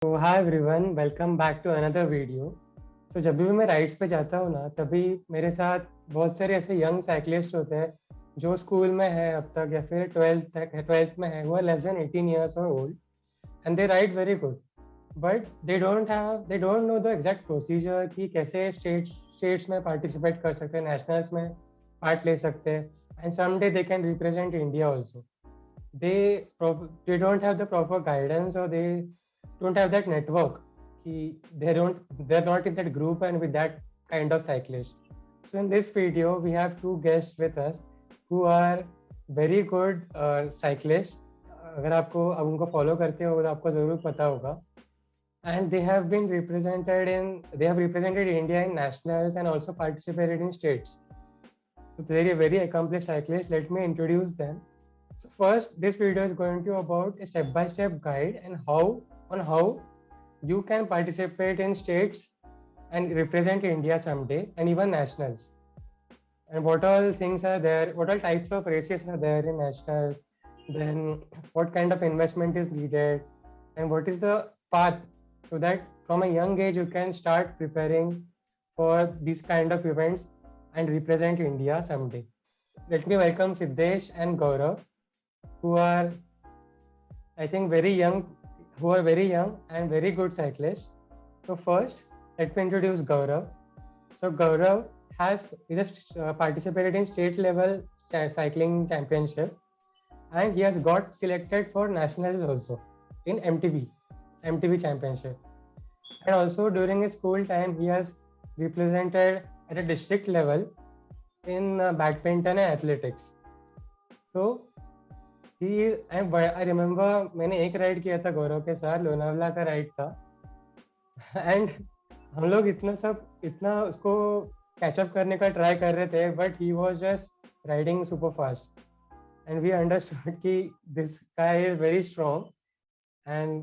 तो hi everyone, welcome back to another video. तो जब भी मैं राइड्स पे जाता हूँ ना, तभी मेरे साथ बहुत सारे ऐसे यंग साइकिलिस्ट होते हैं जो स्कूल में है अब तक या फिर ट्वेल्थ में है। वो आर लेस देन 18 ईयर्स और old and they ride very good, but they don't know the exact procedure कि कैसे स्टेट्स में पार्टिसिपेट कर सकते हैं, नेशनल्स में पार्ट ले सकते हैं, and someday they can represent India also. They don't have the proper guidance, or they don't have that network. They're not in that group and with that kind of cyclist. So in this video we have two guests with us who are very good cyclists. अगर आपको अब उनको follow करते हो तो आपको ज़रूर पता होगा. And they have represented India in nationals and also participated in states. So they're a very accomplished cyclist. Let me introduce them. So first, this video is going to about a step-by-step guide and how you can participate in states and represent India someday and even nationals. And what all things are there, what all types of races are there in nationals, then what kind of investment is needed, and what is the path, so that from a young age you can start preparing for these kind of events and represent India someday. Let me welcome Siddhesh and Gaurav, who are, I think, very young and very good cyclists. So first, let me introduce Gaurav. So Gaurav is participated in state level cycling championship, and he has got selected for nationals also in MTB Championship. And also during his school time, he has represented at a district level in badminton and athletics. So I remember मैंने एक ride किया था गौरव के साथ, लोनावला का ride था, and हम लोग इतना उसको कैचअप करने का ट्राई कर रहे थे, but he was just riding super fast and we understood कि this guy is very strong, and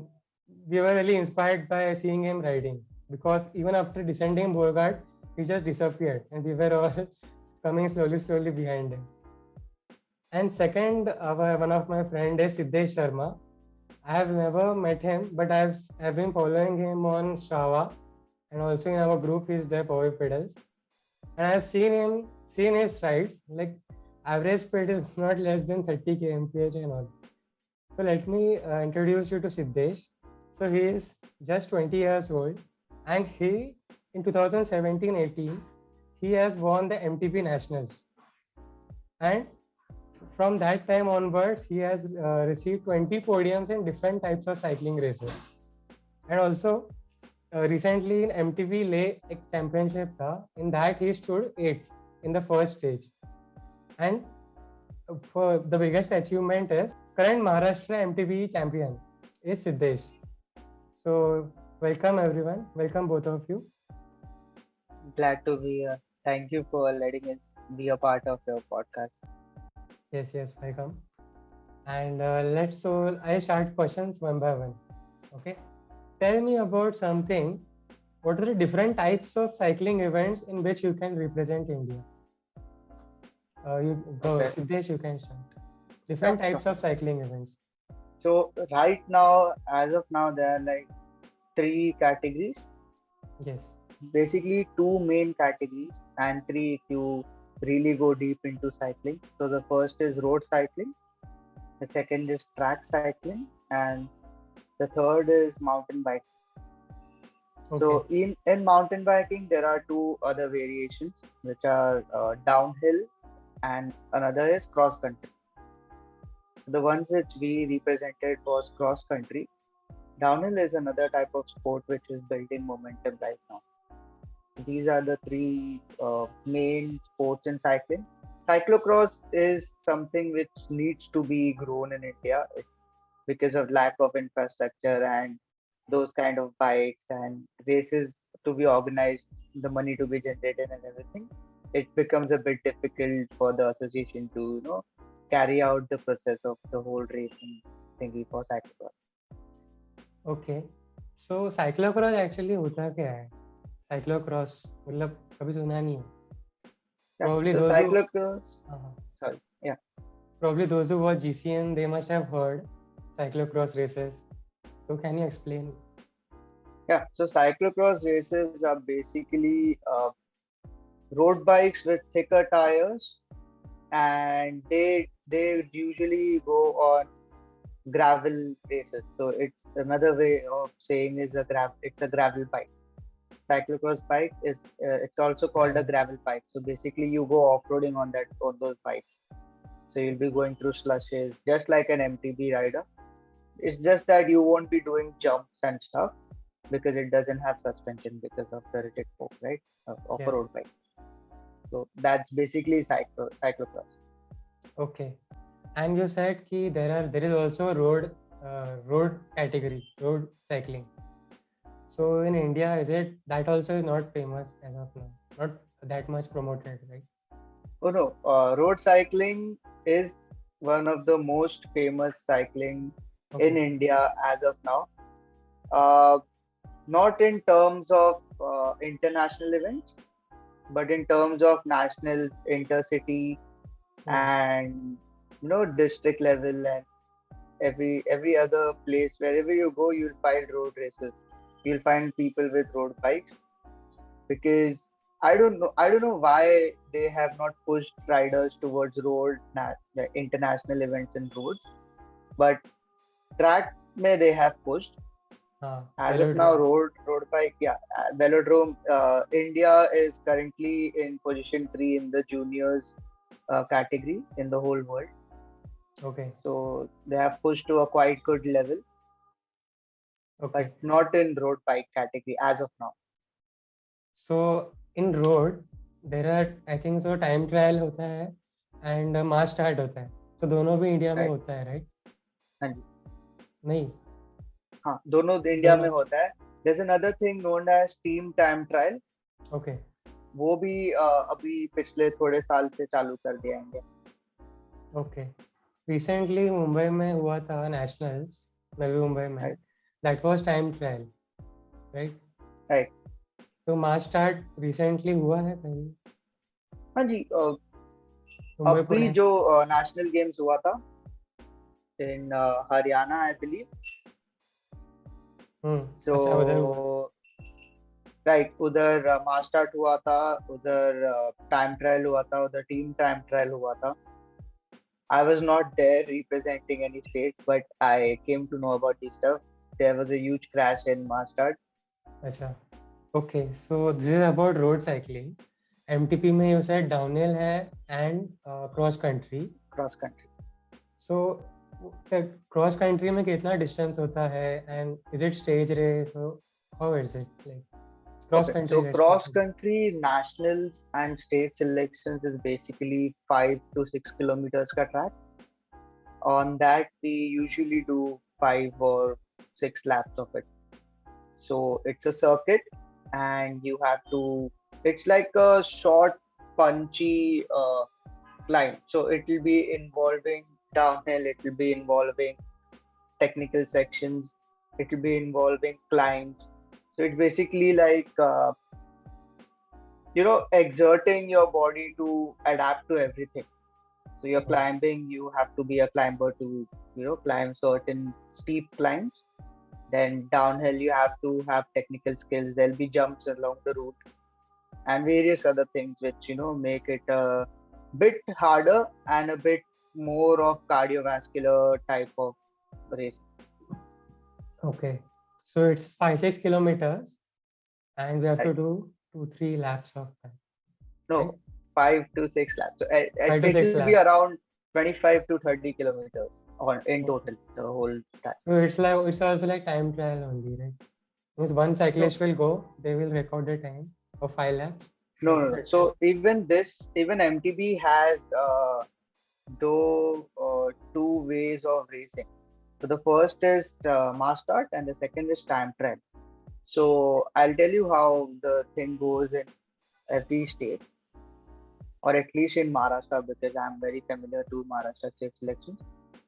we were really inspired by seeing him riding, because even after descending Borghat, he just disappeared and we were all coming slowly behind him. And second, one of my friend is Siddhesh Sharma. I have never met him, but I've been following him on Strava, and also in our group is there, Power Pedals. And I've seen his rides. Like, average speed is not less than 30 kmph and all. So let me introduce you to Siddhesh. So he is just 20 years old, and in 2017-18, he has won the MTB Nationals. And from that time onwards, he has received 20 podiums in different types of cycling races. And also, recently in MTB LEH Championship, in that he stood 8th in the first stage. And for the biggest achievement is current Maharashtra MTB champion is Siddhesh. So welcome everyone. Welcome both of you. Glad to be here. Thank you for letting us be a part of your podcast. Yes, welcome. And I start questions one by one. Okay. Tell me about something. What are the different types of cycling events in which you can represent India? Siddhesh, you can start. Different types of cycling events. So right now, as of now, there are like 3 categories. Yes. Basically 2 main categories and 3 if you really go deep into cycling. So the first is road cycling, the second is track cycling, and the third is mountain biking. Okay. So in mountain biking, there are 2 other variations, which are downhill and another is cross country. The ones which we represented was cross country. Downhill is another type of sport which is building momentum right now. These are the 3 main sports in cycling. Cyclocross is something which needs to be grown in India because of lack of infrastructure and those kind of bikes and races to be organized, the money to be generated and everything. It becomes a bit difficult for the association to carry out the process of the whole racing thingy for cyclocross. Okay. So cyclocross actually होता क्या है? Cyclocross मतलब कभी सुना नहीं है. Probably so cyclocross. Probably those who watch GCN, they must have heard cyclocross races. So can you explain? Yeah, so cyclocross races are basically road bikes with thicker tires, and they usually go on gravel races. So it's another way of saying is it's a gravel bike. Cyclocross bike is it's also called a Gravel. gravel bike. So basically you go off-roading on those bikes. So you'll be going through slushes just like an MTB rider. It's just that you won't be doing jumps and stuff because it doesn't have suspension because of the rigid fork, right? Of a Yeah. road bike. So that's basically cyclocross. Okay. And you said कि there is also road category, road cycling. So in India, is it that also is not famous as of now? Not that much promoted, right? Oh no, road cycling is one of the most famous cycling in Okay. India as of now. Uh, Not in terms of international events, but in terms of nationals, intercity, Hmm. and district level, and every other place. Wherever you go, you'll find road races. You'll find people with road bikes because I don't know why they have not pushed riders towards the international events and roads, but track may they have pushed. As of now, Velodrome. road bike, yeah, Velodrome. India is currently in position 3 in the juniors category in the whole world. Okay. So they have pushed to a quite good level, but Okay. not in road bike category as of now. So in road, there are I think so time trial होता है and mass start होता है. So दोनों भी India में Right? होता है, right? हाँ जी, नहीं, हाँ, दोनों इंडिया में दोनों. होता है. There's another thing known as team time trial. Okay. वो भी अभी पिछले थोड़े साल से चालू कर दिया इंडिया. Okay. Recently मुंबई में हुआ था nationals, नवी मुंबई में. Right? That was time trial, right? Right. तो मास स्टार्ट रिसेंटली हुआ है कहीं हाँ जी, मुंबई अभी पुणे. जो नेशनल गेम्स हुआ था इन हरियाणा आई बिलीव. अच्छा उधर हुआ. सो राइट, उधर मास स्टार्ट हुआ था, उधर टाइम ट्रायल हुआ था, उधर टीम टाइम ट्रायल हुआ था. I was not there representing any state, but I came to know about this stuff. There was a huge crash in mass start. अच्छा. Okay, so this is about road cycling. MTP में you said downhill है and cross country. Cross country. So cross country में कितना distance होता है and is it stage race? So how is it like cross Okay, country? so Let's talk cross about. country nationals and state selections is basically 5 to 6 kilometers ka track. On that, we usually do 5 or 6 laps of it. So it's a circuit, and you have to. It's like a short, punchy climb. So it will be involving downhill. It will be involving technical sections. It will be involving climbs. So it's basically like exerting your body to adapt to everything. So you're climbing, you have to be a climber to climb certain steep climbs. Then downhill, you have to have technical skills. There'll be jumps along the route and various other things which make it a bit harder and a bit more of cardiovascular type of race. Okay, so it's 5-6 kilometers and we have to Right? do 2-3 laps of that, right? No, 5 to 6 laps. So 5 to 6 it'll be laps. around 25 to 30 kilometers in Okay. total, the whole time. So it's also like time trial only, right? Means one No, cyclist will go, they will record the time of 5 laps. no. So even MTB has though two ways of racing. So the first is mass start and the second is time trial. So I'll tell you how the thing goes in every state, or at least in Maharashtra, because I'm very familiar to Maharashtra state selections.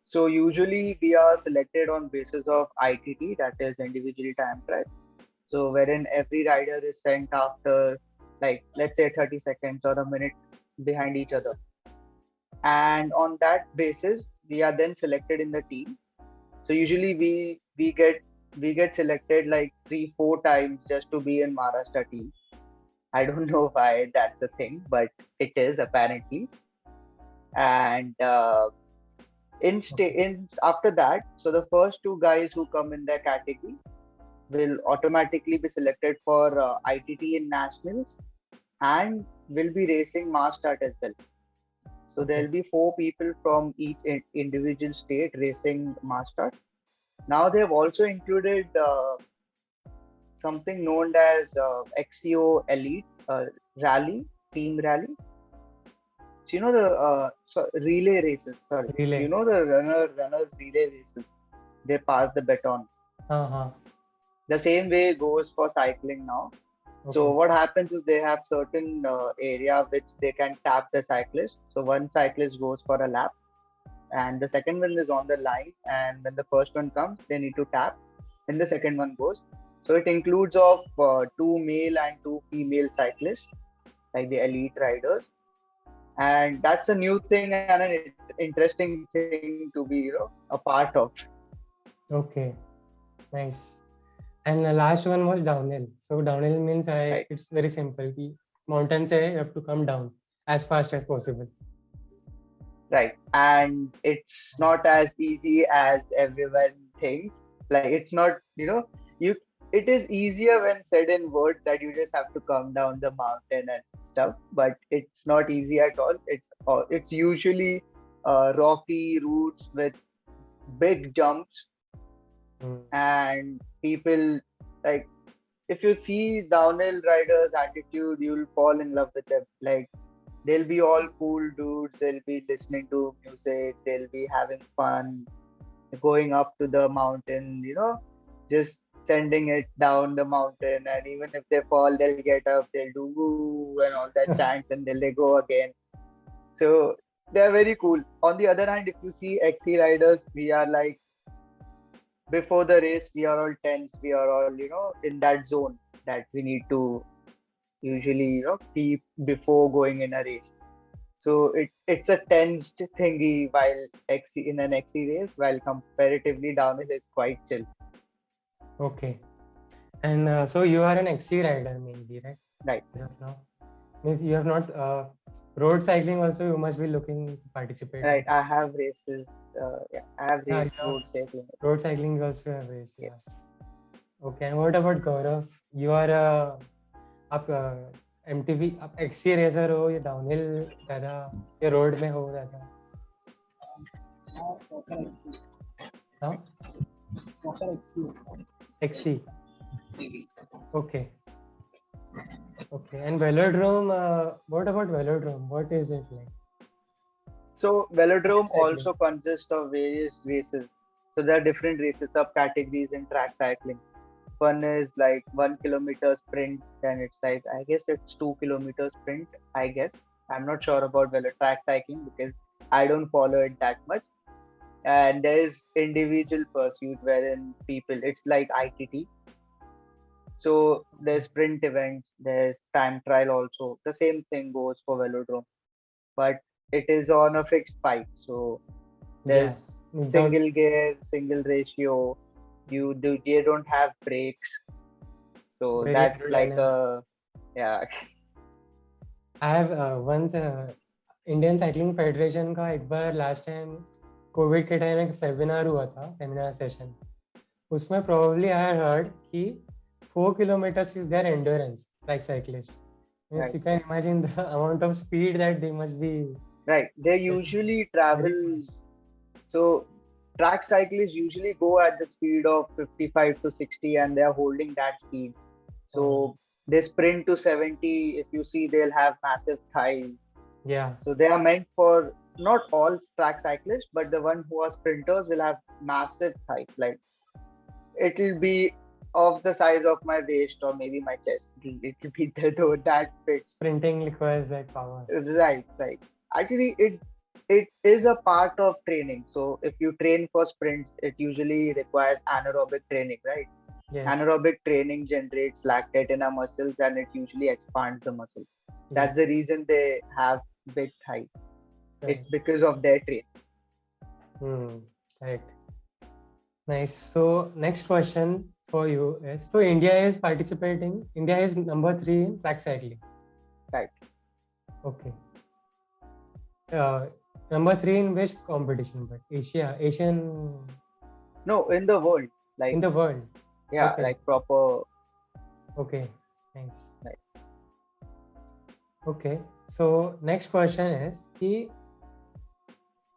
So usually we are selected on basis of ITT, that is individually time trial. So wherein every rider is sent after, like, let's say 30 seconds or a minute behind each other. And on that basis, we are then selected in the team. So usually we get we get selected like 3-4 times just to be in Maharashtra team. I don't know why that's a thing, but it is apparently. And in after that, so the first two guys who come in their category will automatically be selected for ITT in nationals and will be racing mass start as well. So Okay. there'll be 4 people from each individual state racing mass start. Now they've also included something known as XCO Elite Rally, Team Rally. So you know the relay races. Sorry, you Relay. know the runners relay races. They pass the baton. Uh-huh. The same way goes for cycling now. So Okay. what happens is they have certain area which they can tap the cyclist. So one cyclist goes for a lap, and the second one is on the line. And when the first one comes, they need to tap, and the second one goes. So it includes of 2 male and 2 female cyclists, like the elite riders, and that's a new thing and an interesting thing to be a part of. Okay. Nice. And the last one was downhill. So downhill means Right. it's very simple. कि mountain से you have to come down as fast as possible. Right. And it's not as easy as everyone thinks. Like it's not, you it is easier when said in words that you just have to come down the mountain and stuff, but it's not easy at all. It's usually rocky routes with big jumps, Hmm. and people, like, if you see downhill riders' attitude, you'll fall in love with them. Like, they'll be all cool dudes, they'll be listening to music, they'll be having fun, going up to the mountain, just sending it down the mountain. And even if they fall, they'll get up, they'll do woo and all that chant, and then they go again. So they're very cool. On the other hand, if you see XC riders, we are like, before the race, we are all tense, we are all, in that zone that we need to usually, keep before going in a race. So it's a tensed thingy while in an XC race, while comparatively downhill is quite chill. Okay. And so you are an XC rider mainly, right? Right. As of now. Means you have not road cycling also you must be looking to participate Right. in. I have races. Yeah, I have Yeah, raced you have road cycling. road cycling you also have race, Yes. yeah. Okay, and what about Gaurav? You are a आप MTB आप XC racer हो या downhill ज़्यादा या road में हो ज़्यादा? हाँ? XC. Okay. Okay. And Velodrome, what about Velodrome? What is it like? So Velodrome Cycling. also consists of various races. So there are different races, subcategories in track cycling. One is like 1 kilometer sprint, then it's like, I guess it's 2 kilometer sprint, I guess. I'm not sure about track cycling because I don't follow it that much. And there's individual pursuit wherein it's like ITT. So there's sprint events, there's time trial also. The same thing goes for Velodrome, but it is on a fixed bike. So Yeah. there's Without single gear, single ratio. They don't have brakes. So very that's like aerodynamic. yeah. I have once Indian cycling federation का एक बार last time Covid के time एक seminar हुआ था seminar session उसमें probably I had heard कि 4 kilometers is their endurance like cyclists. Means Right. you can imagine the amount of speed that they must be. Right. They usually travel. Very So track cyclists usually go at the speed of 55 to 60 and they are holding that speed. So they sprint to 70. If you see, they'll have massive thighs. Yeah. So they are meant for not all track cyclists, but the one who are sprinters will have massive thighs. Like it'll be of the size of my waist or maybe my chest. It'll be that big. Sprinting requires that power. Right, right. Actually, it is a part of training. So if you train for sprints, it usually requires anaerobic training, right? Yes. Anaerobic training generates lactate in our muscles and it usually expands the muscle. That's the reason they have big thighs. Right. It's because of their training. Right. Nice. So next question for you is, so India is participating, India is number 3 in track cycling. Right. Okay. Number 3 in which competition? But Asian. No, in the world, like In the world. yeah, Okay. like proper. Okay. Nice. Right. Okay. So next question is,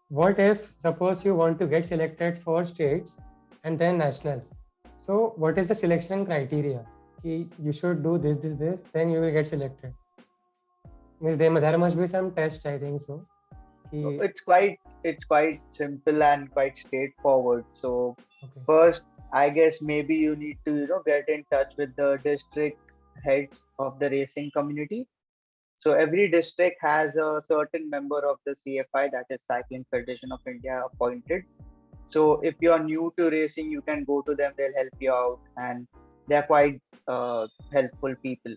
what if suppose you want to get selected for states and then nationals? So what is the selection criteria? You should do this, then you will get selected. Means there must be some test, I think so. It's quite simple and quite straightforward. So Okay. first, I guess maybe you need to get in touch with the district heads of the racing community. So every district has a certain member of the CFI, that is Cycling Federation of India, appointed. So if you are new to racing, you can go to them. They'll help you out, and they are quite helpful people.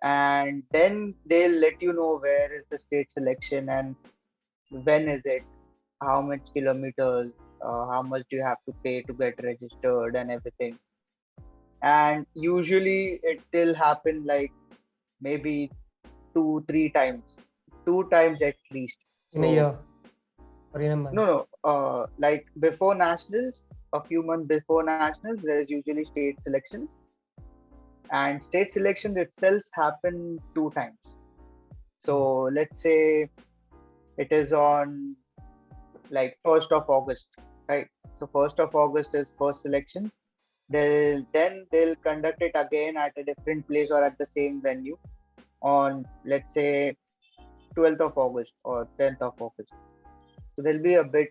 And then they'll let you know where is the state selection and when is it, how much kilometers, how much do you have to pay to get registered and everything. And usually it will happen like maybe 2 3 times, 2 times at least. In a So year or in a month. no, like before nationals, a few months before nationals, there's usually state selections, and state selections itself happen 2 times. So let's say it is on like 1st of August, right? So 1st of August is first selections. They'll conduct it again at a different place or at the same venue on, let's say, 12th of August or 10th of August. So there'll be a bit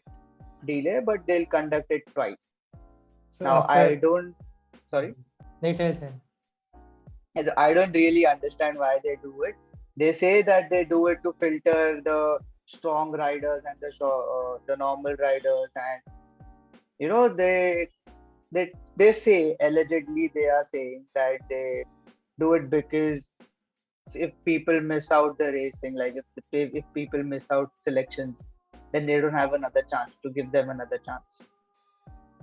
delay, but they'll conduct it twice. So Now after. sorry, Later, sir. I don't really understand why they do it. They say that they do it to filter the strong riders and the normal riders, and they say, allegedly they are saying that they do it because if people miss out the racing, like if people miss out selections, then they don't have another chance to give them another chance.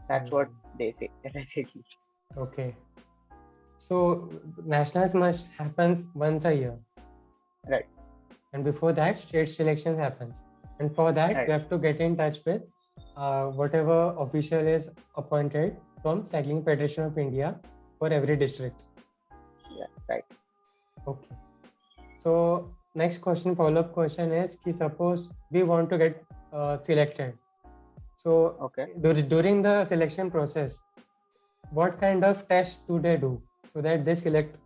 That's what they say, allegedly. Okay. So nationals must happens once a year. Right. And before that, state selection happens. And for that, Right. you have to get in touch with whatever official is appointed from Cycling Federation of India for every district. Yeah, right. Okay. So next question, follow-up question is, suppose we want to get selected. So Okay. During the selection process, what kind of tests do they do so that they select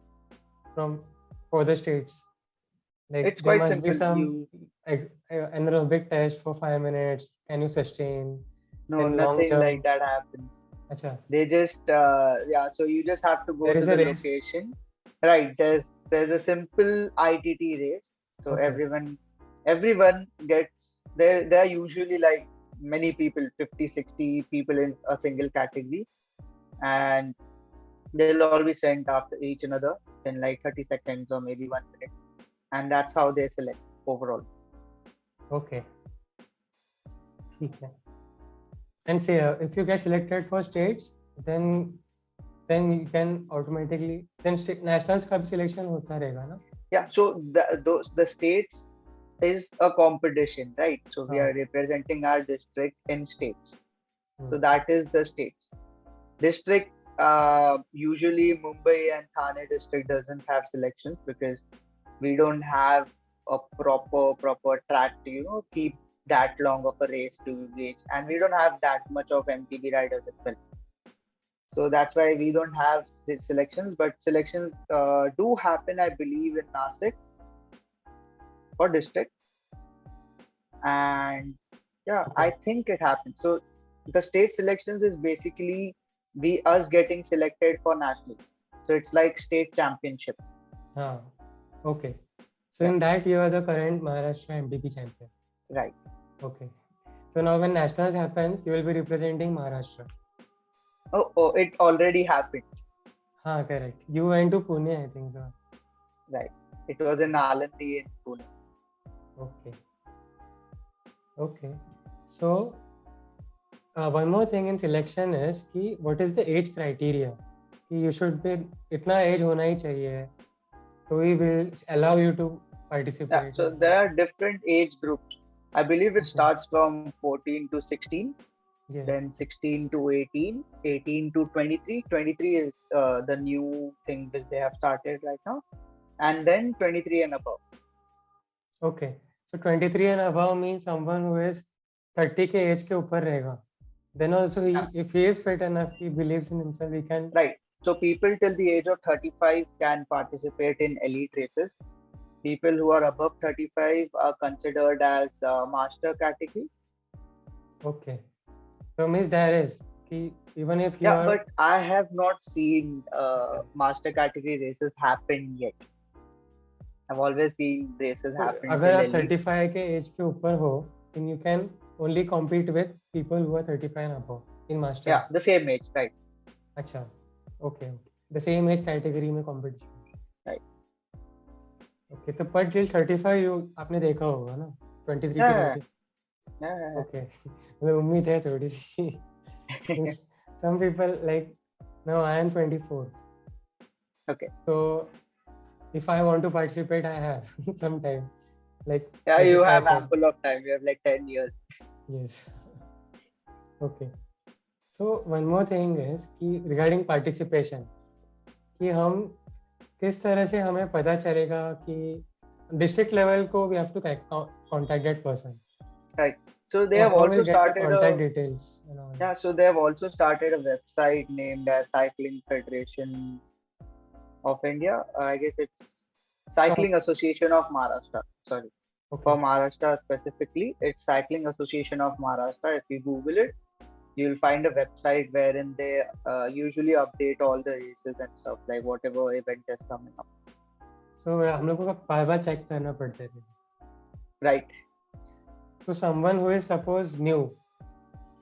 for the states? Like It's there quite must be simple. some anaerobic test for 5 minutes. Can you sustain? No, Then long nothing like jump. that happens. Achha. They just so you just have to go There to is a the race. location. Right. There's a simple ITT race. So Okay. everyone gets there. There are usually like many people, 50 60 people in a single category, and they'll all be sent after each another in like 30 seconds or maybe 1 minute, and that's how they select overall. Okay. Okay. And say if you get selected for states, then you can automatically state nationals का भी selection होता रहेगा ना? Yeah. So the states is a competition, right? So we are representing our district in states. So that is the states. District, usually Mumbai and Thane district doesn't have selections because we don't have a proper track to keep that long of a race to engage, and we don't have that much of MTB riders as well. So that's why we don't have selections, but selections do happen, I believe, in Nasik for district. And yeah, I think it happens. So the state selections is basically us getting selected for nationals. So it's like state championship. Okay. So in that you are the current Maharashtra MTB champion. Right. Okay. So now when nationals happens, you will be representing Maharashtra. Oh, it already happened. Correct. You went to Pune, I think so. Right. It was in Alandi in Pune. Okay. Okay. So One more thing in selection is कि what is the age criteria? कि you should be इतना age होना ही चाहिए, so we will allow you to Yeah, participate. so there are different age groups. I believe it Okay. starts from 14 to 16, Yeah. then 16 to 18, 18 to 23. 23 is the new thing which they have started right now, and then 23 and above. Okay. So 23 and above means someone who is 30 के age के ऊपर रहेगा. Then also Yeah. if he is fit enough, he believes in himself, he can. Right. So people till the age of 35 can participate in elite races. People who are above 35 are considered as master category. Okay. So means there is कि even if you Yeah, are. but I have not seen master category races happen yet. I've always seen races happen अगर till आप elite. 35 के as के ऊपर हो, then you can only compete with people who are 35 and above in masters. Yeah, the same age, right? अच्छा, okay. The same age category में competition. Right. Okay, तो पर till 35 you आपने देखा होगा ना? 23 to Yeah. 30. Yeah. Okay. मतलब उम्मीद है थोड़ी सी. Some people like now I am 24. Okay. So if I want to participate, I have some time. Like Yeah, you have 35. ample of time. You have like 10 years. Yes. Okay. So one more thing is कि regarding participation, कि हम किस तरह से हमें पता चलेगा कि district level को we have to contact that person. Right. So they So have how also we'll get the started contact a details and all. yeah. So they have also started a website named as Cycling Federation of India. I guess it's Cycling Association of Maharashtra. Sorry. Okay. For Maharashtra specifically, it's Cycling Association of Maharashtra. If you Google it, you'll find a website wherein they usually update all the races and stuff, like whatever event is coming up. So हम लोगों को बार-बार check करना पड़ता है. Right. So someone who is suppose new,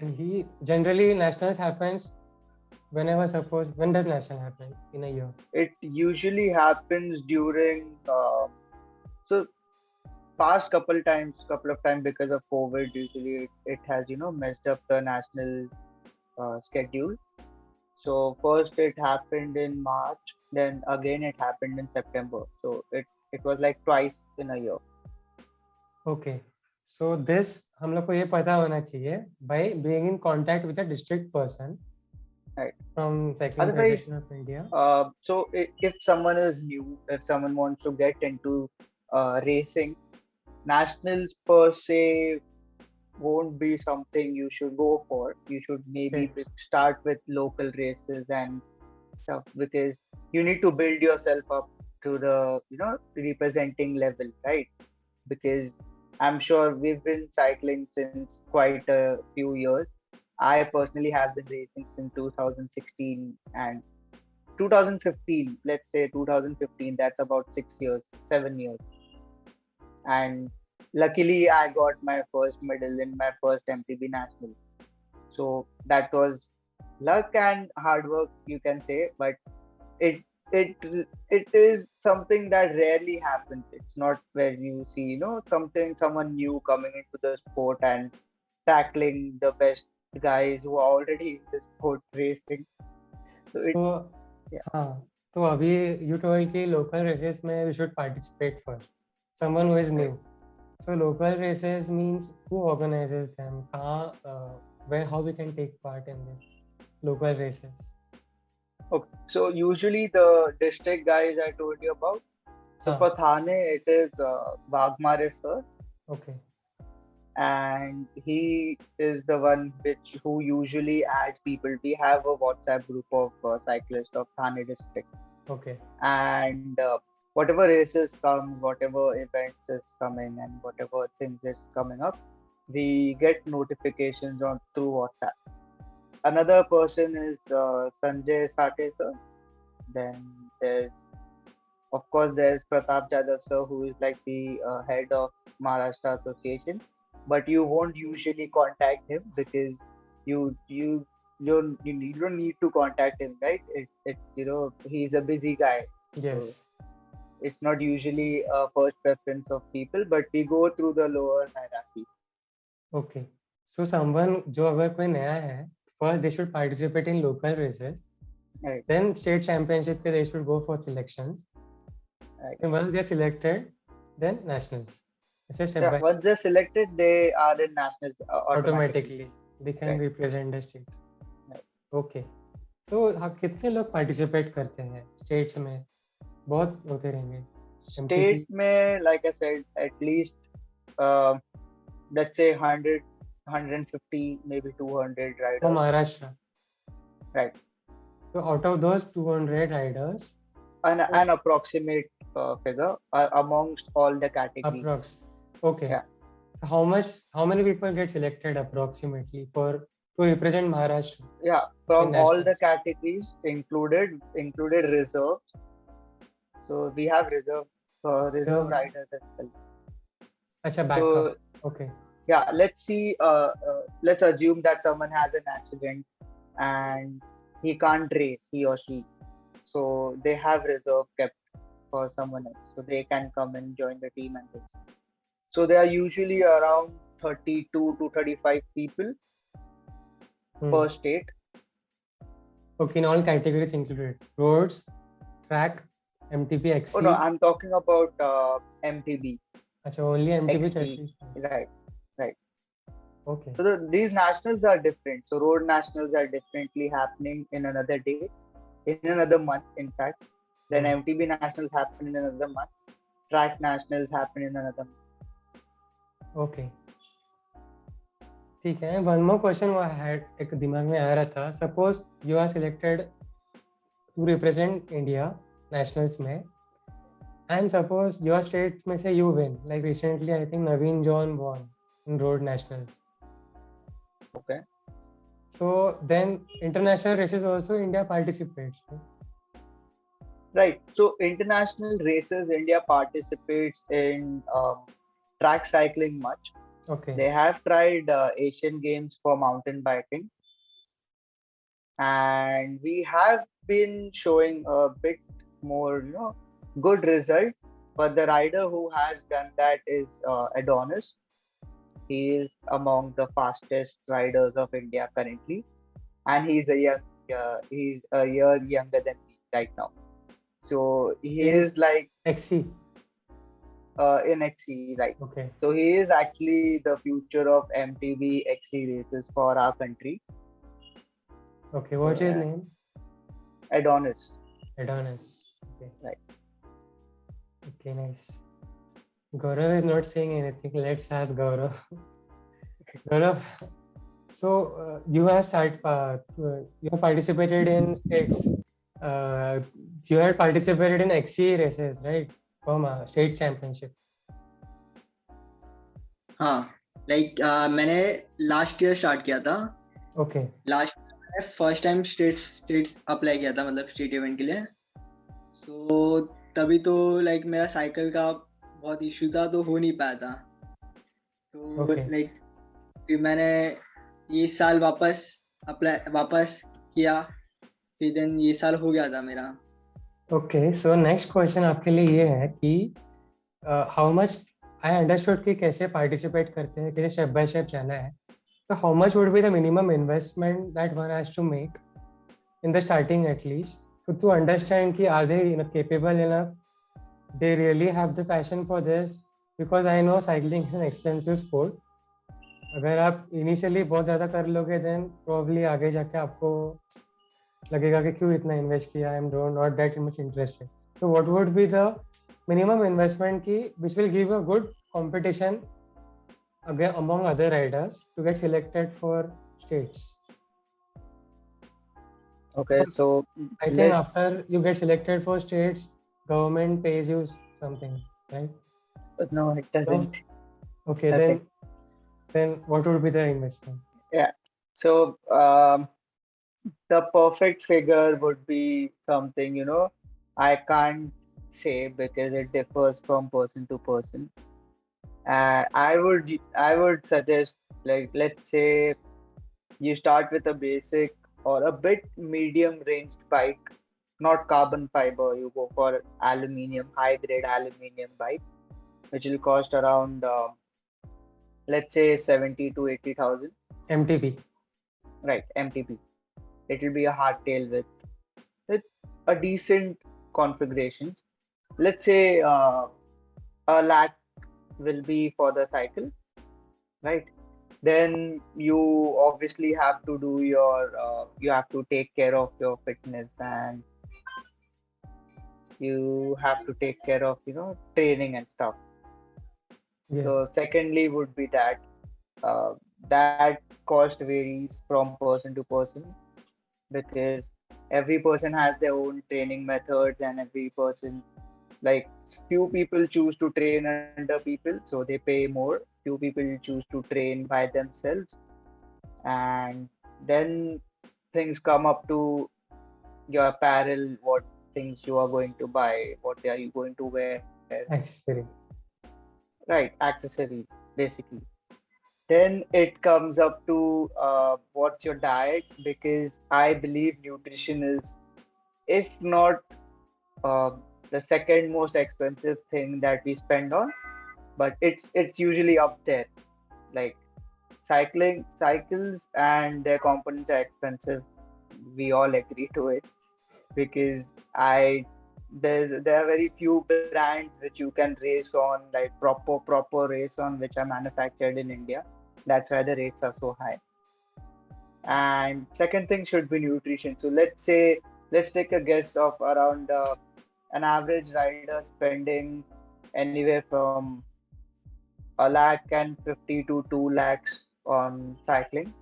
and he generally nationals happens when does national happen in a year? It usually happens during so past couple of times because of COVID. Usually it has messed up the national schedule. So first it happened in March, then again it happened in September. So it was like twice in a year. Okay. So this हम लोग को ये पता होना चाहिए by being in contact with a district person. Right. From Cycling Otherwise, Federation of India. So if someone is new, if someone wants to get into racing, nationals per se won't be something you should go for. You should maybe start with local races and stuff, because you need to build yourself up to the representing level, right? Because I'm sure we've been cycling since quite a few years. I personally have been racing since 2016 and 2015. Let's say 2015. That's about 6 years, 7 years. And luckily, I got my first medal in my first MTB Nationals. So that was luck and hard work, you can say, but it it is something that rarely happens. It's not where you see someone new coming into the sport and tackling the best guys who are already in the sport racing. So हाँ, तो अभी you told कि local races में we should participate first. Someone who is new. So local races means who organizes them? How we can take part in this local races? Okay, so usually the district guys I told you about. So for Thane, it is Wagmare sir. Okay. And he is the one who usually adds people. We have a WhatsApp group of cyclists of Thane district. Okay. And whatever races come, whatever events is coming, and whatever things is coming up, we get notifications on through WhatsApp. Another person is Sanjay Sate sir. Then there's Pratap Jadhav sir, who is like the head of Maharashtra Association. But you won't usually contact him because you don't need to contact him, right? It's he's a busy guy. Yes. So it's not usually a first preference of people, but we go through the lower hierarchy. Okay. So someone जो अगर कोई नया है, first they should participate in local races. Right. Then state championship के they should go for selections. Right. And once they're selected, then nationals. It's step by Once they're selected, they are in nationals automatically. They can Right. represent the state. Right. Okay. So कितने लोग participate करते हैं states में? बहुत होते रहेंगे. State में, like I said, at least let's say 100, 150, maybe 200 riders. For Maharashtra. Right. So out of those 200 riders, an approximate figure amongst all the categories. Approx. Okay. Yeah. How many people get selected approximately to represent Maharashtra? Yeah, from all the categories included reserves. So we have reserve riders as well. Acha, backup. So, okay. Yeah, let's see. Let's assume that someone has an accident and he can't race, he or she. So they have reserve kept for someone else, so they can come and join the team and race. So they are usually around 32 to 35 people per state. Okay, in all categories included: roads, track, MTB, XC. Oh no, I'm talking about MTB. Achha, only MTB. XC. Right. Okay. So these nationals are different. So road nationals are differently happening in another day, in another month, in fact. Then MTB nationals happen in another month. Track nationals happen in another month. Okay. ठीक है. One more question I had एक दिमाग में आ रहा था. Suppose you are selected to represent India nationals में, and suppose your state में से you win. Like recently, I think Naveen John won in road nationals. Okay. So then international races also India participates. Right. So international races, India participates in track cycling much. Okay. They have tried Asian Games for mountain biking, and we have been showing a bit more, good result. But the rider who has done that is Adonis. He is among the fastest riders of India currently, and he's a year younger than me right now. So he is like XC. In XC, right? Okay. So he is actually the future of MTB XC races for our country. Okay, what's his name? Adonis. Okay. Right. Okay, nice. Gaurav is not saying anything. Let's ask Gaurav. Gaurav, so you have participated in states. You had participated in XC races, right? From state championship. हाँ, मैंने last year start किया था. Okay. Last मैंने first time states apply किया था, मतलब state event के लिए. सो तभी तो मेरा साइकिल का बहुत इशू था, तो हो नहीं पाया था. तो फिर मैंने ये साल वापस किया, फिर देन ये साल हो गया था मेरा. ओके, सो नेक्स्ट क्वेश्चन आपके लिए ये है कि हाउ मच आई अंडरस्टूड कि कैसे पार्टिसिपेट करते हैं, कैसे स्टेप बाय स्टेप जाना है. तो how much would be the minimum investment that one has to make in the starting at least to understand कि are they capable enough, they really have the passion for this, because I know cycling is an expensive sport. अगर आप initially बहुत ज़्यादा कर लोगे then probably आगे जाके आपको लगेगा कि क्यों इतना इन्वेस्ट किया, I am not that much interested. So what would be the minimum investment की which will give a good competition among other riders to get selected for states? Okay, so I think after you get selected for states, government pays you something, right? No, it doesn't. No? Okay, then what would be the investment? Yeah, so the perfect figure would be something, I can't say because it differs from person to person. I would suggest, let's say you start with a basic or a bit medium ranged bike, not carbon fiber. You go for high grade aluminium bike, which will cost around let's say 70 to 80,000. MTB. Right, MTB. It will be a hardtail with a decent configurations. Let's say a lakh will be for the cycle, right? Then you obviously have to do your you have to take care of your fitness, and you have to take care of training and stuff. Yeah. So secondly would be that uh, that cost varies from person to person, because every person has their own training methods, and every person, like, few people choose to train under people, so they pay more. Few people choose to train by themselves, and then things come up to your apparel, what things you are going to buy, what are you going to wear. Accessory. Right, accessories basically. Then it comes up to what's your diet, because I believe nutrition is, if not uh, the second most expensive thing that we spend on, but it's usually up there. Like, cycles and their components are expensive. We all agree to it, because I there are very few brands which you can race on, like proper race on, which are manufactured in India. That's why the rates are so high. And second thing should be nutrition. So let's take a guess of around an average rider spending anywhere from a lakh and 50 to 2 lakhs on cycling,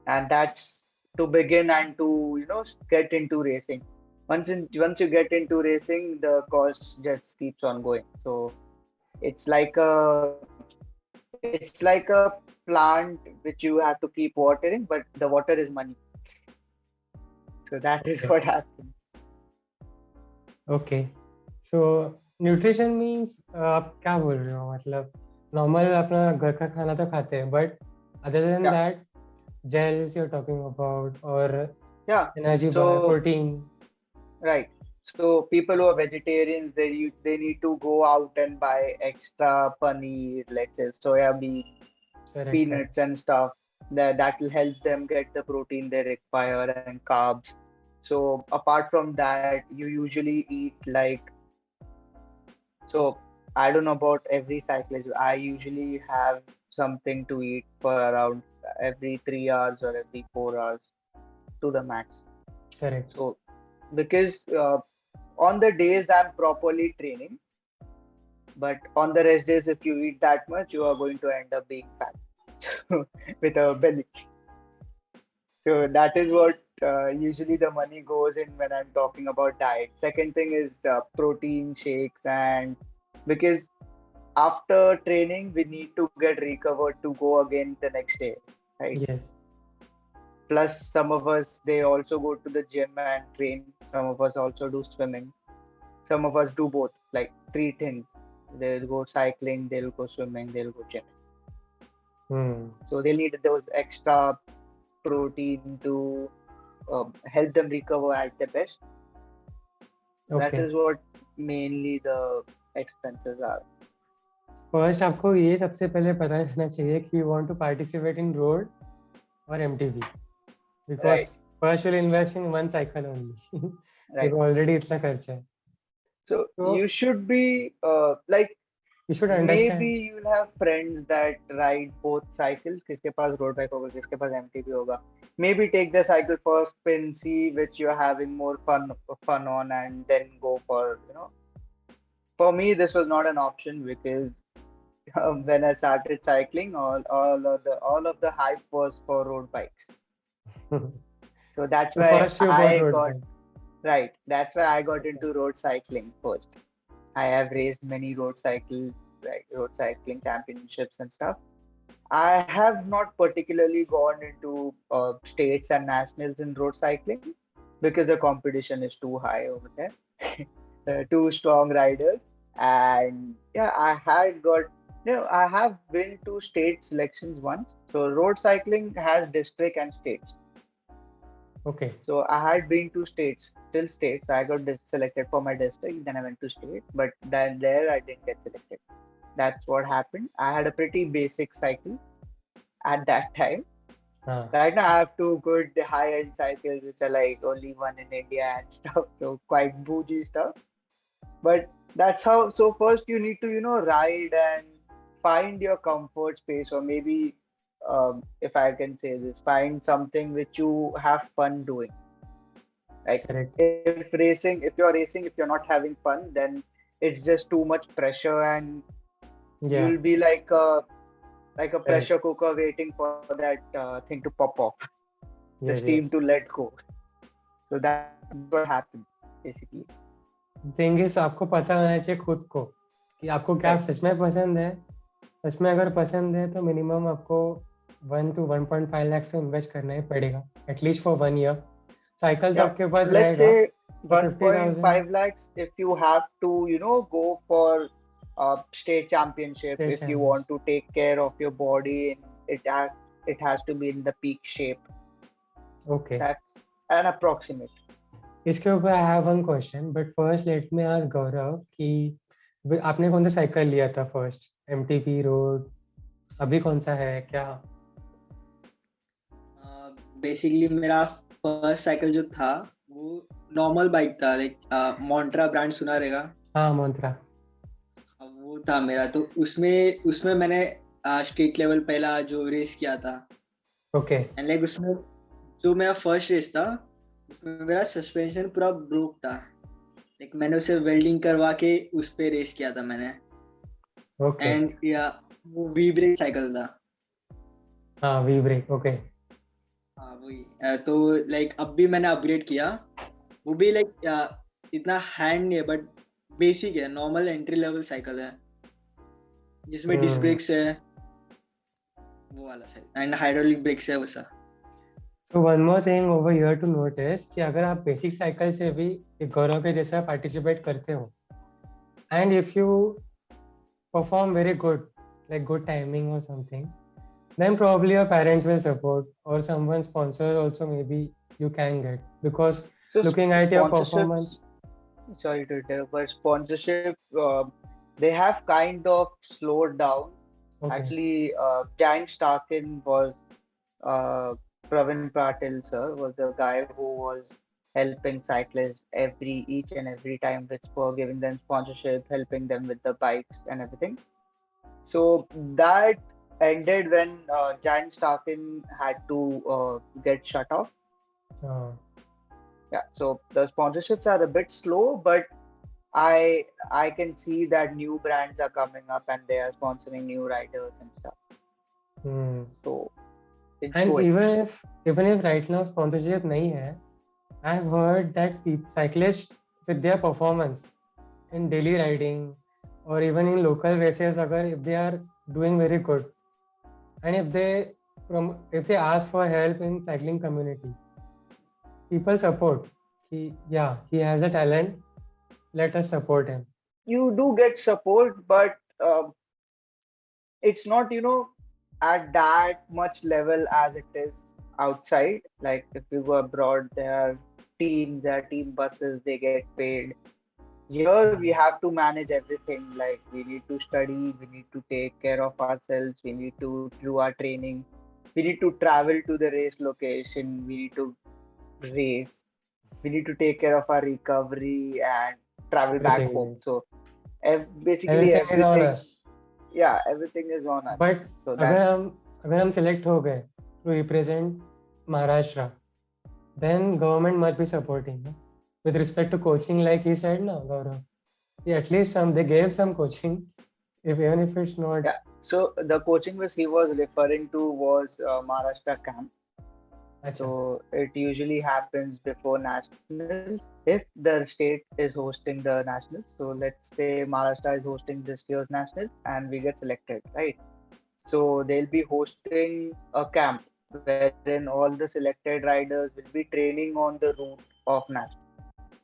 and that's to begin and to get into racing. Once you get into racing, the cost just keeps on going. So it's like a it's like a plant which you have to keep watering, but the water is money. So that is Okay. what happens. Okay. So nutrition means आप क्या बोल रहे हो, मतलब normal अपना घर का खाना तो खाते हैं, but other than Yeah, that gels you're talking about, or yeah. energy bar, So protein. right. So people who are vegetarians, they need to go out and buy extra paneer, let's say soya beans, Correct, correct. peanuts and stuff. That will help them get the protein they require and carbs. So apart from that, you usually eat like, so I don't know about every cyclist. I usually have something to eat for around every 3 hours or every 4 hours to the max. Correct. So because on the days I'm properly training, but on the rest days, if you eat that much, you are going to end up being fat with a belly. So that is what usually the money goes in when I'm talking about diet. Second thing is protein shakes, and because after training we need to get recovered to go again the next day, right? Yes. Plus some of us, they also go to the gym and train. Some of us also do swimming. Some of us do both, like three things. They'll go cycling, they'll go swimming, they'll go gym. So they'll need those extra protein to help them recover at the best. That Okay. is what mainly the expenses are. First आपको ये सबसे पहले पता रहना चाहिए कि you want to participate in road or MTB, because Right, first you'll invest in one cycle only. right. देखो already इतना खर्चा है. So So you should be like, you should maybe understand. you'll have friends that ride both cycles. किसके पास road bike होगा, किसके पास MTB होगा. Maybe take the cycle first, spin, see which you're having more fun on, and then go for. For me, this was not an option, because when I started cycling, all of the hype was for road bikes. So that's So why first you bought I road got bike. right. That's why I got अच्छा. into road cycling first. I have raced many road cycling championships and stuff. I have not particularly gone into states and nationals in road cycling, because the competition is too high over there. Two strong riders, and yeah, I have been to state selections once. So road cycling has district and states. Okay. So I had been to states, till states. I got selected for my district, then I went to state, but then there I didn't get selected. That's what happened. I had a pretty basic cycle at that time. हाँ Right now, I have two good high-end cycles, which are like only one in India and stuff, so quite bougie stuff. But that's how. So first, you need to ride and find your comfort space, or maybe, if I can say this, find something which you have fun doing. Like correct if you're racing, if you're not having fun, then it's just too much pressure, and yeah you'll be like a correct pressure cooker waiting for that thing to pop off, the yes steam yes to let go. So that's what happens basically. Thing is आपको पता होना चाहिए खुद को कि आपको क्या Right. सच में पसंद है सच में अगर पसंद है तो मिनिमम आपको 1 to 1.5 लाख से इन्वेस्ट करना ही पड़ेगा एटलीस्ट फॉर 1 ईयर साइकिल तो Yeah. आपके So पास let's रहेगा say तो 50,000 1.5 lakhs if you have to, go for state championship, state if you want to take care of your body, and it has to be in the peak shape. Okay That's an approximate. इसके ऊपर I have one question but first let me ask Gaurav कि आपने कौन सा cycle लिया था first MTP road अभी कौन सा है क्या बेसिकली मेरा फर्स्ट साइकिल जो था वो नॉर्मल बाइक था, लाइक मोंट्रा ब्रांड सुना रहेगा। हाँ मंत्रा वो था मेरा, तो उसमें उसमें मैंने स्टेट लेवल पहला जो रेस किया था, ओके एंड लाइक उसमें जो मेरा फर्स्ट रेस था उसमें मेरा सस्पेंशन पूरा ब्रोक था, लाइक मैंने उसे वेल्डिंग करवा के उस पे रेस किया था मैंने, ओके एंड वो वी ब्रेक साइकिल था। हाँ वी ब्रेक ओके हाँ वही, तो लाइक अब भी मैंने अपग्रेड किया, वो भी लाइक इतना हैंड नहीं है बट बेसिक है, नॉर्मल एंट्री लेवल साइकिल है जिसमें डिस्क ब्रेक्स है, वो वाला साइकिल, एंड हाइड्रोलिक ब्रेक्स है वैसा। So one more thing over here to notice कि अगर आप बेसिक साइकिल से भी एक गौरव के जैसा पार्टिसिपेट करते हो and if you perform very good like good timing or something then probably your parents will support or someone sponsor also maybe you can get because So looking at your sponsorships, performance sorry to interrupt, but sponsorship, they have kind of slowed down. okay Actually, Giant Starkin was uh, Pravin Patil, sir, was the guy who was helping cyclists each and every time with for giving them sponsorship, helping them with the bikes and everything. So that ended when Giant Starkin had to get shut off. uh, Yeah, so the sponsorships are a bit slow, but I can see that new brands are coming up and they are sponsoring new riders and stuff. hmm. So it's and going. even if right now sponsorship nahi hai I've heard that cyclists with their performance in daily riding or even in local races agar if they are doing very good and if they ask for help in cycling community people support yeah he has a talent let us support him You do get support, but it's not, at that much level as it is outside. Like if you go abroad, there are teams, there are team buses, they get paid. Here we have to manage everything. Like we need to study, we need to take care of ourselves, we need to do our training, we need to travel to the race location, we need to race, we need to take care of our recovery and travel back everything home. is So basically everything is on everything, us yeah, everything is on us. but So अगर that's हम अगर हम select हो गए to represent Maharashtra then government must be supporting no? With respect to coaching like he said no Gaurav yeah, at least they gave some coaching even if it's not yeah. So the coaching which he was referring to was Maharashtra camp. अच्छा So it usually happens before nationals if the state is hosting the nationals. So let's say Maharashtra is hosting this year's nationals and we get selected, right? So they'll be hosting a camp wherein all the selected riders will be training on the route of nationals.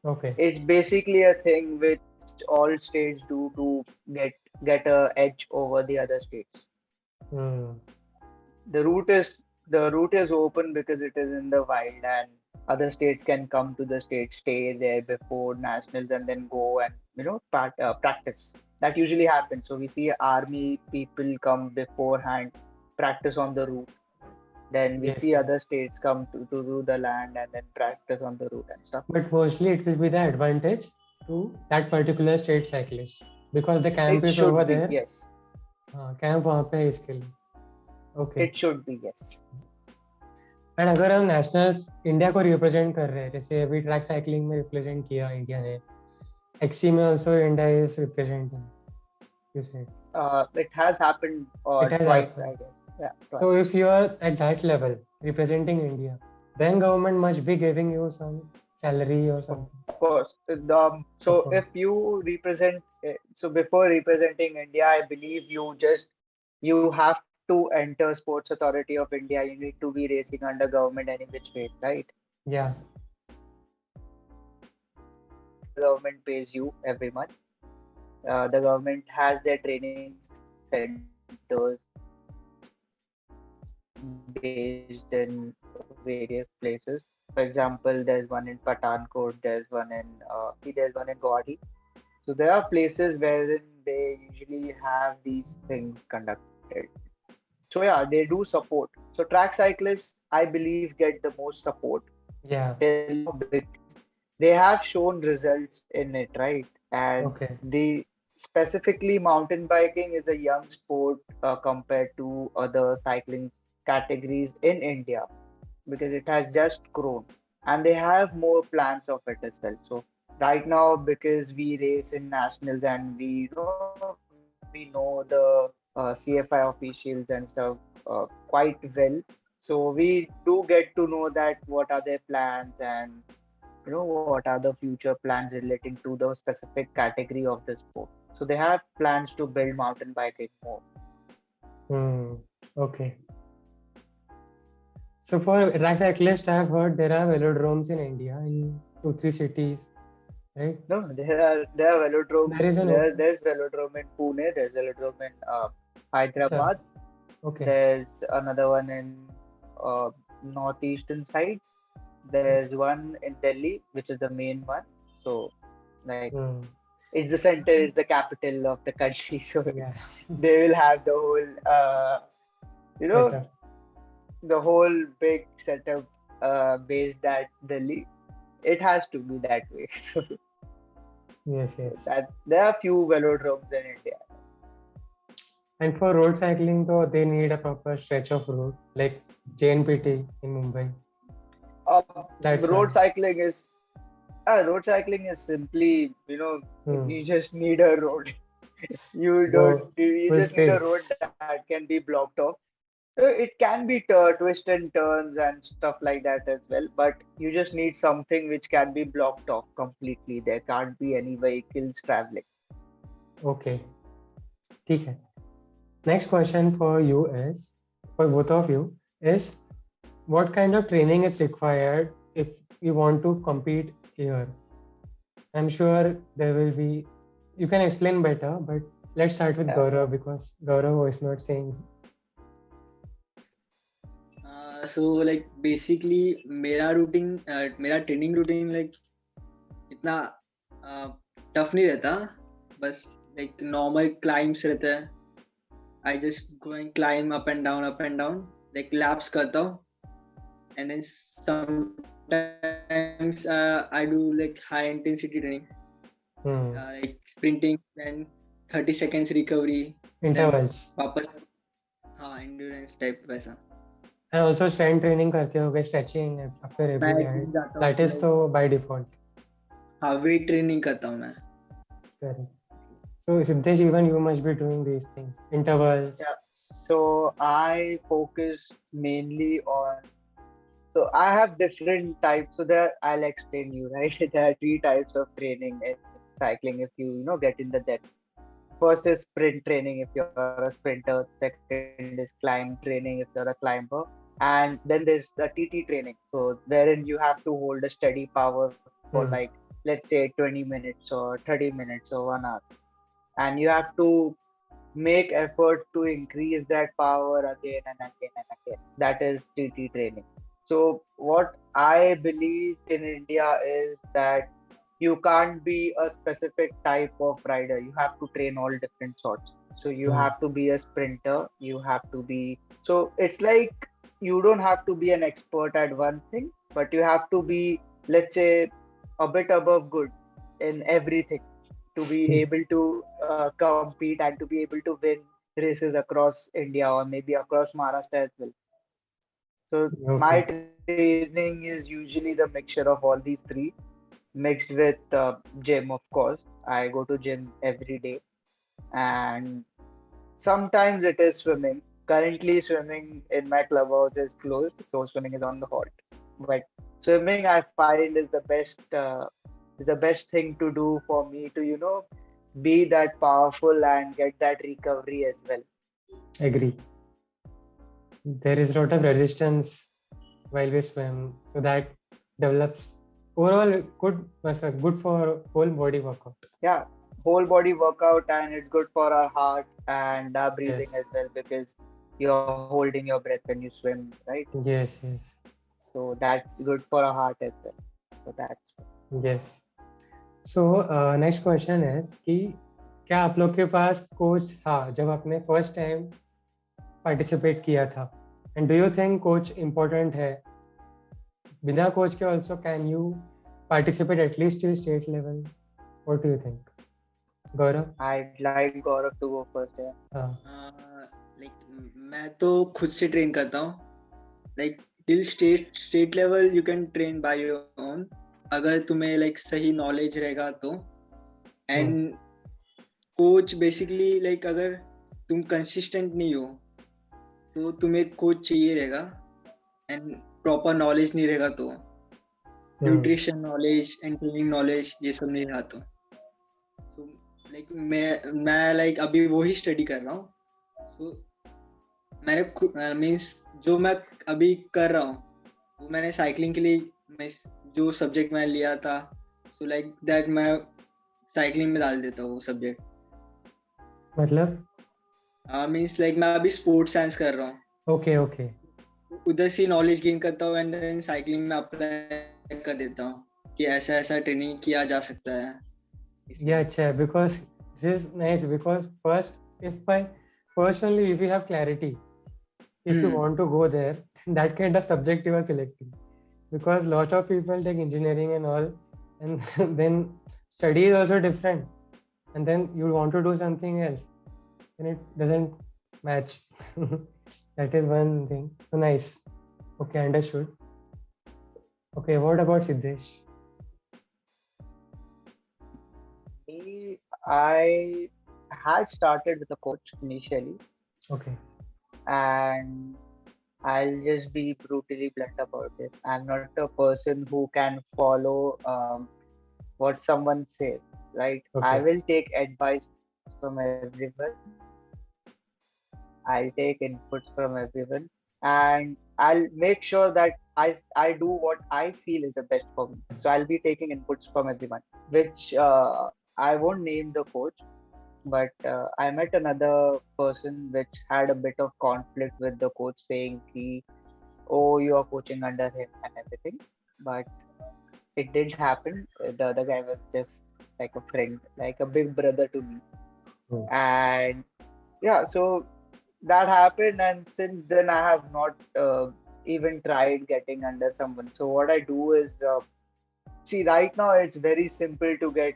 okay It's basically a thing which all states do to get a edge over the other states. hmm. The route is open because it is in the wild, and other states can come to the state, stay there before nationals, and then go and practice. That usually happens. So we see army people come beforehand, practice on the route. Then we Yes, see yes. other states come to do the land and then practice on the route and stuff. But mostly it will be the advantage to that particular state cyclist because the camp It is over should be, there. yes. हाँ camp वहाँ पे है इसके लिए. Okay. It should be, yes. And अगर हम nationals India को represent कर रहे हैं, जैसे अभी ट्रैक साइकिलिंग में रिप्रेजेंट किया इंडिया ने, एक्सी में also India is representing, you said. It has happened It has twice, happened. I guess. Yeah, twice. So if you are at that level representing India, then government must be giving you some salary or something. Of course. So Of course. if you represent, so before representing India, I believe you have to enter Sports Authority of India. You need to be racing under government any which ways, right? Yeah. The government pays you every month. The government has their training centers based in various places. For example, there's one in Pathankot, there's one in Guwahati. So there are places wherein they usually have these things conducted. So yeah, they do support. So track cyclists, I believe, get the most support. Yeah. They have shown results in it, right? And Okay. specifically mountain biking is a young sport compared to other cycling categories in India because it has just grown and they have more plans of it as well. So right now, because we race in nationals and we know the CFI officials and stuff quite well, so we do get to know that what are their plans and what are the future plans relating to the specific category of the sport. So they have plans to build mountain biking more. Okay. So for track cyclists, I have heard there are velodromes in India in 2-3 cities, right? No, there are velodromes. There's velodrome in Pune. There's velodrome in Hyderabad. Okay. There's another one in northeastern side. There's one in Delhi, which is the main one. So, like, it's the center, it's the capital of the country. So yeah. They will have the whole, Setup. the whole big setup based at Delhi. It has to be that way. So yes. There are few velodromes in India. And for road cycling, though, they need a proper stretch of road, like JNPT in Mumbai. Road cycling is simply, you just need a road. You just need a road that can be blocked off. It can be twists and turns and stuff like that as well, but you just need something which can be blocked off completely. There can't be any vehicles traveling. Okay. Okay. Next question for you is, for both of you, is what kind of training is required if you want to compete here? I'm sure there will be, you can explain better, but let's start with Gaurav because Gaurav was not saying. So like basically मेरा training routine like इतना tough नहीं रहता, बस like normal climbs रहता है. I just go and climb up and down like laps करता हूँ, and then sometimes I do like high intensity training, like sprinting, then 30 seconds recovery, intervals, वापस endurance type वैसा. And also strength training करते होगे, stretching after every night. That is so by default. हाँ, weight training करता हूँ मैं. Correct. So Siddhesh, even you must be doing these things, intervals. Yeah. So I focus mainly on. So I have different types. So there, I'll explain you, right? There are 3 types of training in cycling. If you get in the depth. First is sprint training if you're a sprinter. Second is climb training if you're a climber. And then there's the TT training. So wherein you have to hold a steady power for like, let's say 20 minutes or 30 minutes or 1 hour. And you have to make effort to increase that power again and again and again. That is TT training. So what I believe in India is that you can't be a specific type of rider. You have to train all different sorts. So you Hmm. have to be a sprinter. You have to be. So it's like you don't have to be an expert at one thing, but you have to be, let's say, a bit above good in everything to be able to compete and to be able to win races across India or maybe across Maharashtra as well. So my Okay. training is usually the mixture of all these three, mixed with gym, of course. I go to gym every day, and sometimes it is swimming. Currently, swimming in my clubhouse is closed, so swimming is on the hold. But swimming, I find, is the best thing to do for me to, be that powerful and get that recovery as well. Agree. There is a lot of resistance while we swim, so that develops overall good for whole body workout. Yeah, whole body workout, and it's good for our heart and our Yes, breathing as well because you're holding your breath when you swim, right? yes, yes, So that's good for our heart as well. So that's yes. So next question है कि क्या आप लोग के पास coach था जब आपने first time participate किया था and do you think coach important है बिना कोच के also can you participate at least till state level what do you think Gaurav I'd like Gaurav to go first here. हाँ like मैं तो खुद से ट्रेन करता हूँ like till state level you can train by your own अगर तुम्हें like सही नॉलेज रहेगा तो एंड कोच बेसिकली लाइक अगर तुम कंसिस्टेंट नहीं हो तो तुम्हें कोच चाहिए रहेगा एंड प्रॉपर नॉलेज नहीं रहेगा तो nutrition knowledge and training knowledge ये सब नहीं रहा तो सो लाइक मैं लाइक अभी वो ही स्टडी कर रहा हूँ सो मैंने मीन्स जो मैं अभी कर रहा हूँ वो मैंने साइकिलिंग के लिए मैं जो सब्जेक्ट मैं लिया था सो लाइक दैट मैं साइकिलिंग में डाल देता हूँ वो सब्जेक्ट मतलब मीन्स लाइक मैं अभी स्पोर्ट्स साइंस कर रहा हूँ ओके ओके उधर से नॉलेज गेन करता हूँ एंड देन साइकिलिंग में अप्लाई कर देता हूँ कि ऐसा ऐसा ट्रेनिंग किया जा सकता है ये अच्छा है because this is nice because first only if you have clarity if you want to go there that kind of subject you are selecting because lot of people take engineering and all and then study is also different and then you want to do something else and it doesn't match that is one thing so nice okay understood okay what about Siddhesh I had started with a coach initially, okay and I'll just be brutally blunt about this. I'm not a person who can follow what someone says, right? I okay will take advice from everyone. I'll take inputs from everyone, and I'll make sure that I do what I feel is the best for me. So I'll be taking inputs from everyone, which I won't name the coach, but I met another person which had a bit of conflict with the coach saying he, oh, you are coaching under him and everything. But it didn't happen. The other guy was just like a friend, like a big brother to me. And yeah, so that happened, and since then I have not even tried getting under someone. So what I do is see, right now it's very simple to get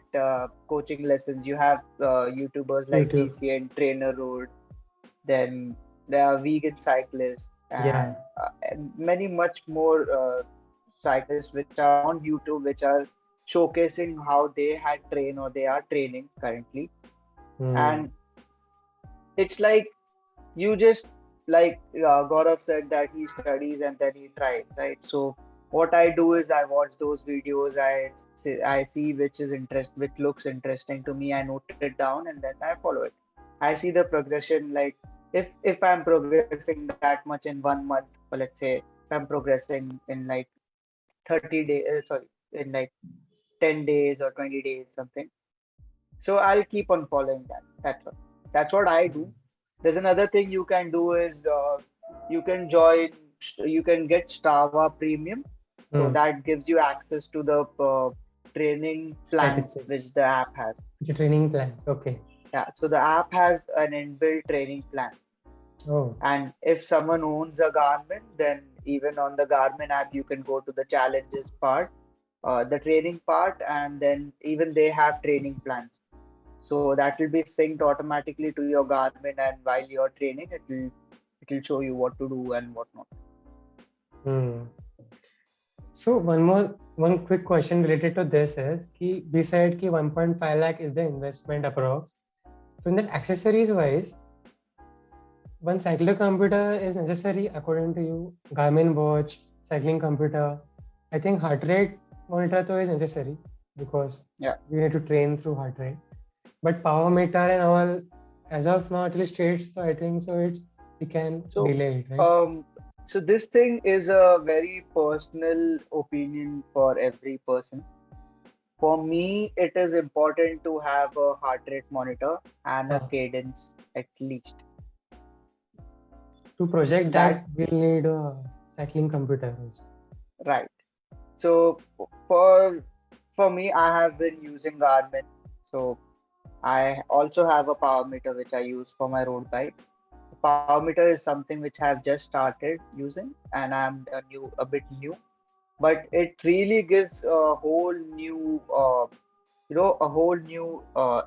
coaching lessons. You have YouTubers like YouTube GC and Trainer Road. Then there are vegan cyclists yeah and many much more cyclists which are on YouTube, which are showcasing how they had trained or they are training currently. And it's like you just like Gaurav said that he studies and then he tries, right? So what I do is I watch those videos, I see which looks interesting to me, I note it down and then I follow it. I see the progression, like if I'm progressing that much in 1 month, or let's say if I'm progressing in like 30 days, sorry, in like 10 days or 20 days, something. So I'll keep on following that. That's what I do. There's another thing you can do is you can join, you can get Strava Premium, So that gives you access to the training plans which the app has. The training plans, okay. Yeah, so the app has an inbuilt training plan. Oh. And if someone owns a Garmin, then even on the Garmin app, you can go to the challenges part, the training part, and then even they have training plans. So that will be synced automatically to your Garmin, and while you're training, it will show you what to do and what not. So one quick question related to this is कि we said कि 1.5 lakh is the investment approx. So in that accessories wise, one cycler computer is necessary according to you. Garmin watch, cycling computer. I think heart rate monitor though is necessary because we need to train through heart rate. But power meter and all, as of now, it is straight. So I think we can delay it, right? So this thing is a very personal opinion for every person. For me, it is important to have a heart rate monitor and a cadence at least. To project that, we'll need a cycling computer also. Right. So for me, I have been using Garmin. So I also have a power meter which I use for my road bike. Power meter is something which I have just started using, and I'm a bit new, but it really gives a whole new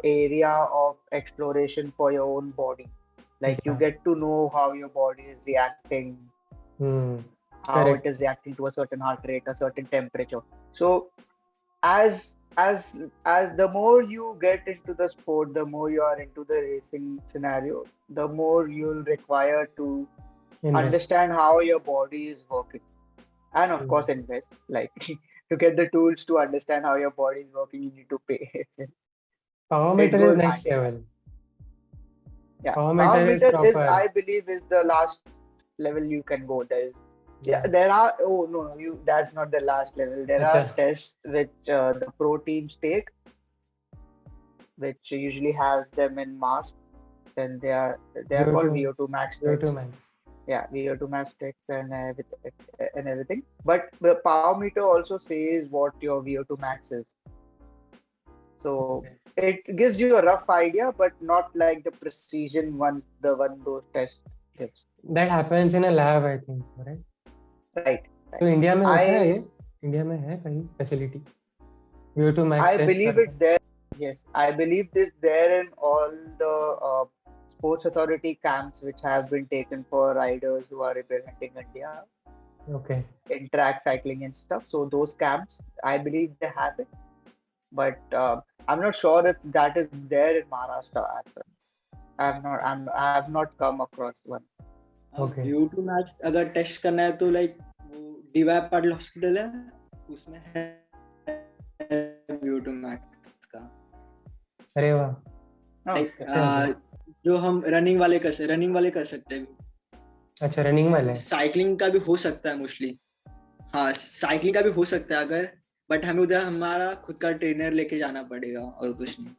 area of exploration for your own body. Like you get to know how your body is reacting, how it is reacting to a certain heart rate, a certain temperature. So as the more you get into the sport, the more you are into the racing scenario, the more you'll require to understand how your body is working, and of course invest. Like to get the tools to understand how your body is working, you need to pay. Power meter is next level. Yeah, power meter is I believe is the last level you can go. There are that's not the last level. There are tests which the pro teams take, which usually has them in mask. Then they are called VO2 max tests. VO2 max. Yeah, VO2 max tests and everything. But the power meter also says what your VO2 max is. So it gives you a rough idea, but not like the precision one those tests gives. That happens in a lab, I think, right? Right. So India में होता है ये? India में है कहीं facility? VO2 max I believe it's there. Yes, I believe this there in all the sports authority camps which have been taken for riders who are representing India. Okay. In track cycling and stuff. So those camps, I believe they have it, but I'm not sure if that is there in Maharashtra as well. I have not come across one. Okay. VO2 max अगर test करना है तो like वो DY Patil hospital है उसमें है VO2 max का. अरे वाह. जो हम रनिंग वाले कर सकते हैं. अच्छा रनिंग वाले. साइकिलिंग का भी हो सकता है मोस्टली. हाँ साइकिलिंग का भी हो सकता है अगर, बट हमें उधर हमारा खुद का ट्रेनर लेके जाना पड़ेगा और कुछ नहीं.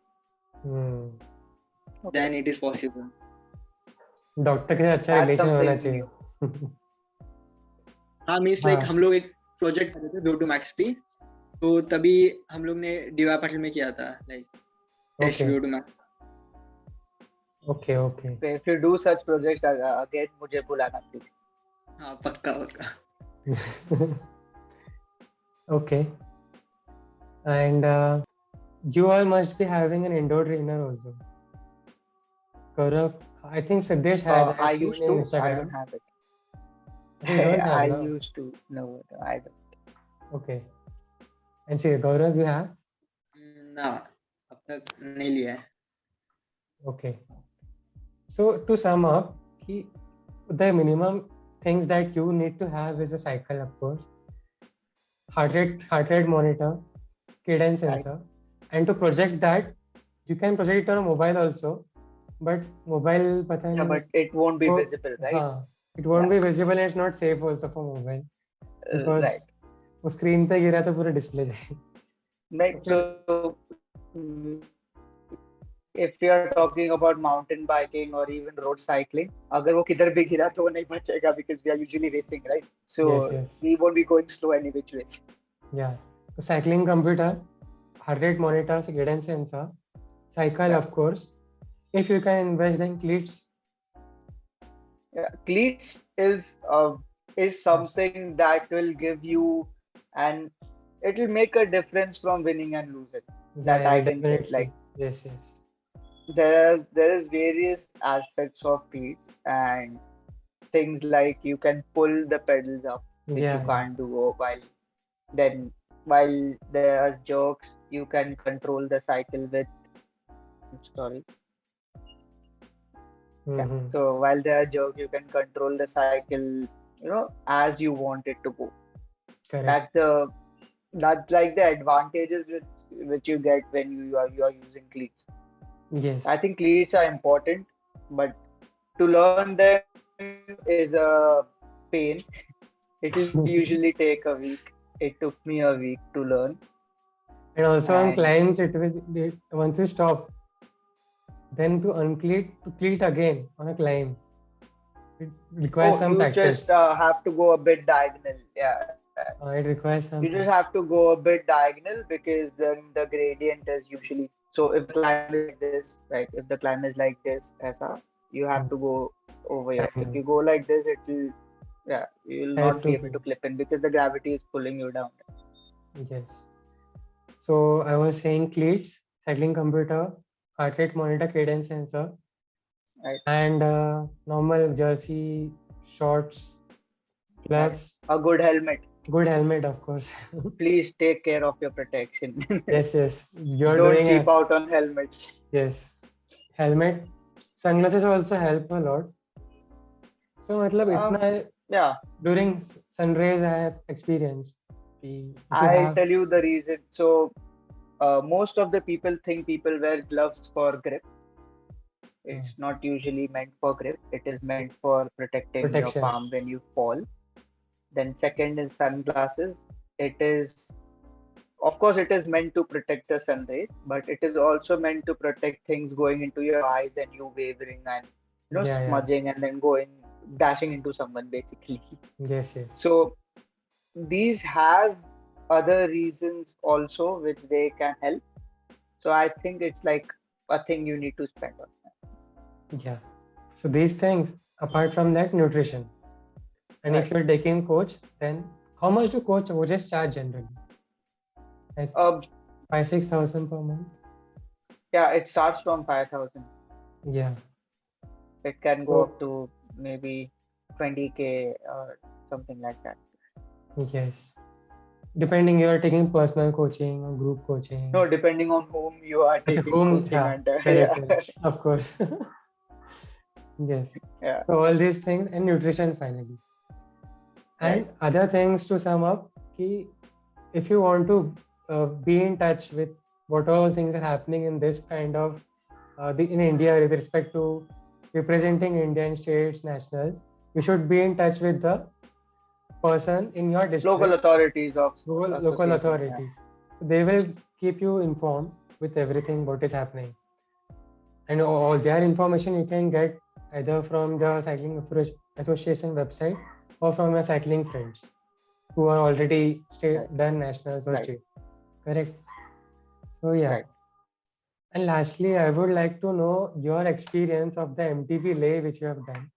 Then it is possible. Doctor के साथ अच्छा रिलेशन होना चाहिए. हाँ मींस लाइक हम लोग एक प्रोजेक्ट कर रहे थे VO2 max पे, तो तभी हम लोग ने DY पाटिल में किया था like test VO2 max. Okay. If you do such projects again, मुझे बुलाना please. हाँ पक्का. Okay. And you all must be having an indoor trainer also. Gaurav, I think Siddhesh has. I used to. I don't have it. I used to. No, I don't. Okay. And see, Gaurav, you have? No, अब तक नहीं लिया है. Okay. So to sum up, the minimum things that you need to have is a cycle, of course, heart rate monitor, cadence sensor, and to project that, you can project it on a mobile also, but mobile but it won't be visible, right? It won't be visible and it's not safe also for mobile because वो screen पे गिरा तो पूरा display जाएगा. So if we are talking about mountain biking or even road cycling, अगर वो किधर भी गिरा तो वो नहीं बचेगा because we are usually racing, right? So Yes. we won't be going slow any which ways. Yeah. So cycling computer, heart rate monitor, guidance sensor, cycle, Yeah. of course. If you can invest in cleats, Yeah, cleats is something that will give you, and it will make a difference from winning and losing. That I can say. definitely. Like Yes. there is various aspects of cleats and things like you can pull the pedals up, which you Yeah. can't do then while there are jerks, you can control the cycle with. I'm sorry. Yeah. Mm-hmm. So while there are jerks, you can control the cycle, as you want it to go. Correct. That's like the advantages which you get when you are using cleats. Yes. I think cleats are important, but to learn them is a pain. It will usually take a week. It took me a week to learn. And also on And climbs, once you stop, then to uncleat to cleat again on a climb, it requires some you just practice. have to go a bit diagonal. Yeah. It requires You some just practice. have to go a bit diagonal because then the gradient is usually. So if the climb is like this, right? If the climb is like this, aisa, you have to go over here. If you go like this, you will Help not be to able to clip in because the gravity is pulling you down. yes. So I was saying cleats, cycling computer, heart rate monitor, cadence sensor, Right. and normal jersey, shorts, gloves, A good helmet. good helmet, of course. Please take care of your protection. Yes. You're Don't doing cheap out on helmets. yes. Helmet, sunglasses also help a lot. So मतलब इतना Yeah, during sun rays I have experienced. कि if you I'll have tell you the reason. So most of the people think people wear gloves for grip. It's not usually meant for grip. It is meant for protecting your protection. palm when you fall. Then second is sunglasses. Of course, it is meant to protect the sun rays, but it is also meant to protect things going into your eyes and you wavering and Yeah. smudging and then dashing into someone basically. Yes. So these have other reasons also which they can help. So I think it's like a thing you need to spend on. Yeah. So these things, apart from that, nutrition. And if you're taking coach, then how much do coaches charge generally? Like 5,000-6,000 per month? Yeah, it starts from 5,000. Yeah. It can go up to maybe 20K or something like that. Yes. Depending you are taking personal coaching or group coaching. No, depending on whom you are taking coaching under. Correct. Of course. Yes. Yeah. So all these things and nutrition finally. And other things to sum up, if you want to be in touch with what all things are happening in this kind of in India with respect to representing India in states, nationals, you should be in touch with the person in your district. Local authorities of local authorities. Yeah. They will keep you informed with everything what is happening. And all their information you can get either from the Cycling Association website or from your cycling friends who are already done nationals or state. Correct? So yeah. Right. And lastly, I would like to know your experience of the MTB LEH which you have done.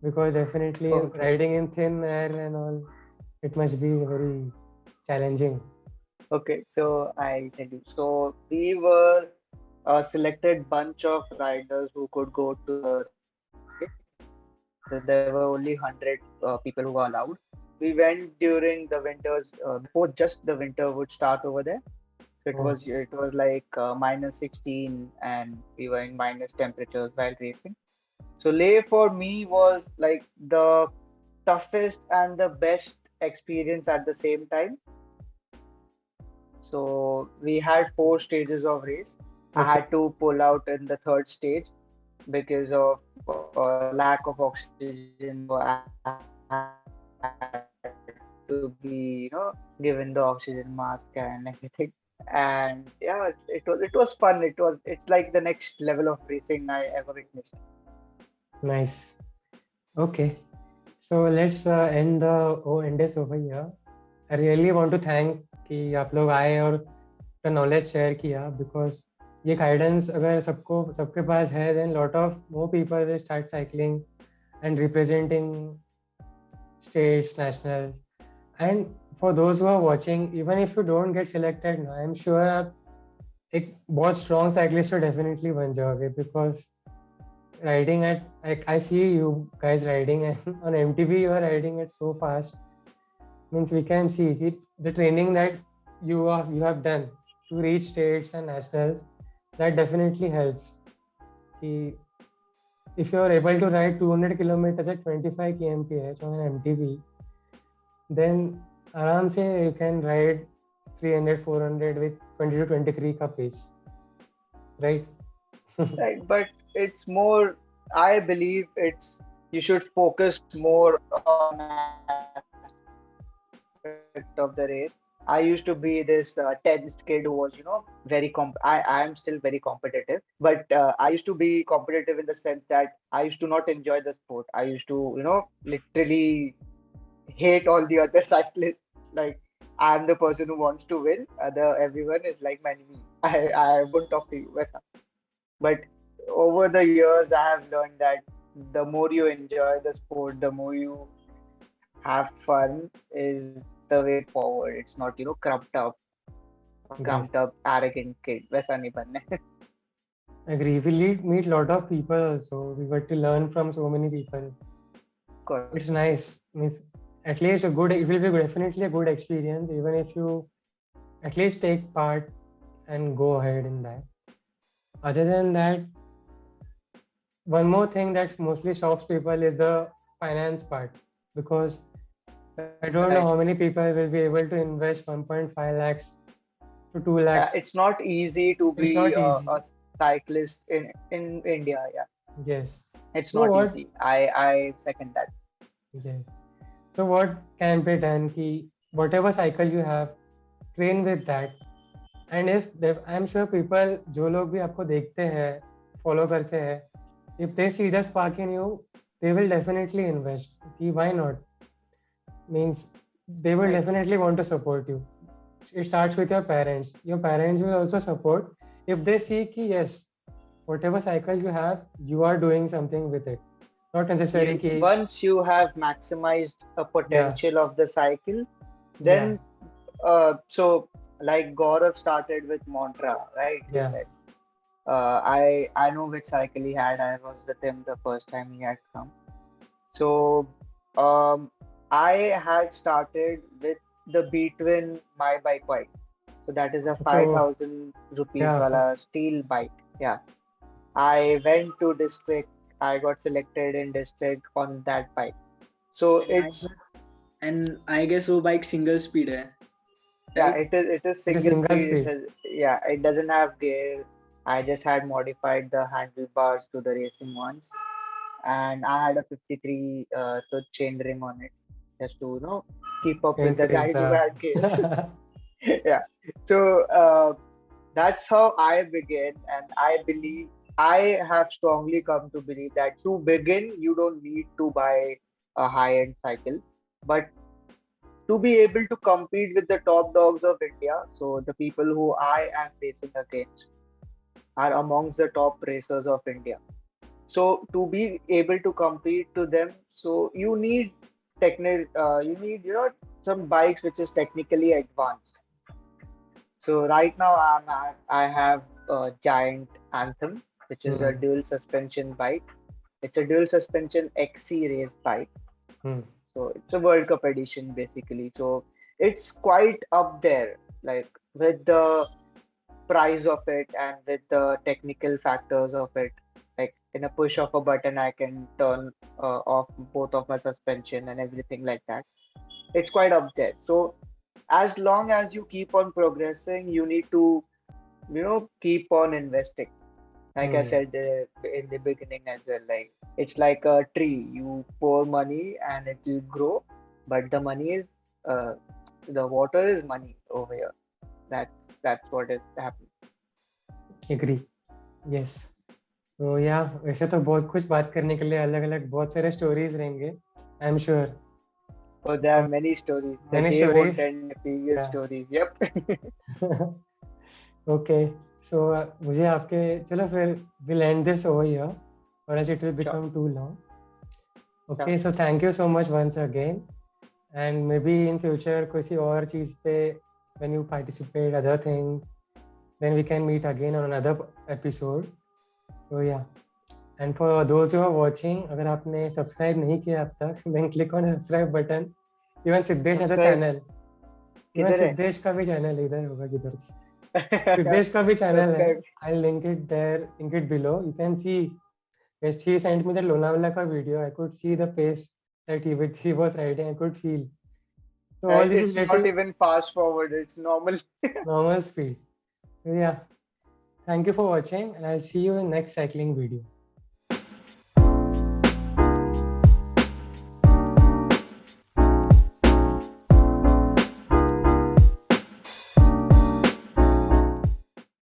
Because definitely riding in thin air and all, it must be very challenging. Okay, so I'll tell you. So we were a selected bunch of riders who could go to the race. So there were only 100 people who were allowed. We went during the winters, before just the winter would start over there. So it was like -16 and we were in minus temperatures while racing. So Leh for me was like the toughest and the best experience at the same time. So we had 4 stages of race. I had to pull out in the third stage because of lack of oxygen. So I had to be, given the oxygen mask and everything. And yeah, it was fun. It's like the next level of racing I ever witnessed. Nice. Okay. So let's end this over here. I really want to thank कि आप लोग आए और अपना knowledge share किया, because ये guidance अगर सबके पास है, then lot of more people will start cycling and representing states, nationals. And for those who are watching, even if you don't get selected now, I'm sure आप एक बहुत strong cyclist तो definitely बन जाओगे, because riding at, like, I see you guys riding and on MTB you are riding it so fast. Means we can see it, the training that you have done to reach states and nationals, that definitely helps. If you are able to ride 200 kilometers at 25 kmph on an MTB, then आराम से you can ride 300 400 with 20 to 23 का pace, right? Right, but it's more, I believe you should focus more on aspect of the race. I used to be this tense kid who was, very I am still very competitive, but I used to be competitive in the sense that I used to not enjoy the sport. I used to, literally hate all the other cyclists. Like, I'm the person who wants to win. Everyone is like my enemy. I won't talk to you. But over the years, I have learned that the more you enjoy the sport, the more you have fun is the way forward. It's not, cramped up, arrogant kid. वैसा नहीं बनना है. Agree. We meet lot of people also. We got to learn from so many people. Of course. It's nice. Means at least it will be definitely a good experience, even if you at least take part and go ahead in that. Other than that, one more thing that mostly stops people is the finance part, because I don't know how many people will be able to invest 1.5 lakhs to 2 lakhs. It's not easy to be a cyclist in India. Yeah. Yes. It's so not easy. I second that. Yeah. So what can be done? Ki whatever cycle you have, train with that. And if I'm sure people जो लोग भी आपको देखते हैं, follow करते हैं, if they see the spark in you, they will definitely invest. Ki why not? Means they will definitely want to support you. It starts with your parents. Your parents will also support if they see ki yes, whatever cycle you have, you are doing something with it. Not necessarily once you have maximized a potential of the cycle, then so like Gaurav started with Montra, right? Yeah. He said, I know which cycle he had. I was with him the first time he had come. So I had started with the B-Twin My Bike bike. So that is a 5,000 rupees wala steel bike. Yeah. I went to district. I got selected in district on that bike. So and I guess वो bike single speed है. Yeah, it is single speed. It doesn't have gear. I just had modified the handlebars to the racing ones, and I had a 53 tooth chain ring on it, just to keep up with the guys who had gear. Yeah, so that's how I began, and I have strongly come to believe that to begin, you don't need to buy a high-end cycle, but to be able to compete with the top dogs of India, so the people who I am racing against are amongst the top racers of India. So to be able to compete to them, so you need some bikes which is technically advanced. So right now I have a Giant Anthem, which is a dual suspension bike. It's a dual suspension XC race bike. So it's a World Cup edition basically. So it's quite up there, like with the price of it and with the technical factors of it. Like in a push of a button, I can turn off both of my suspension and everything like that. It's quite up there. So as long as you keep on progressing, you need to, keep on investing. Like I said in the beginning as well, like it's like a tree. You pour money and it will grow, but the money is the water is money over here. That's that's what is happening. Agree. Yes. तो या वैसे तो बहुत कुछ बात करने के लिए अलग अलग बहुत सारे स्टोरीज रहेंगे, I am sure. Oh, there are many stories. The Many day won't stories. end. Previous Yeah. stories. Yep. Okay. So मुझे आपके चलो फिर we'll end this over here or else it will become too long. Okay. So thank you so much once again. And maybe in future किसी और चीज़ पे when you participate other things, then we can meet again on another episode. So yeah. And for those who are watching, अगर आपने subscribe नहीं किया अब तक, then click on the subscribe button. Even Siddhesh has a channel. Even किधर है? Siddhesh का भी channel इधर होगा किधर. Siddhesh का भी channel है. I'll link it there, link it below. You can see. Yes, he sent me the Lonavala ka video. I could see the pace that he was riding. I could feel. So all this It's is not related even fast forward. It's normal. normal speed. So yeah. Thank you for watching, and I'll see you in next cycling video.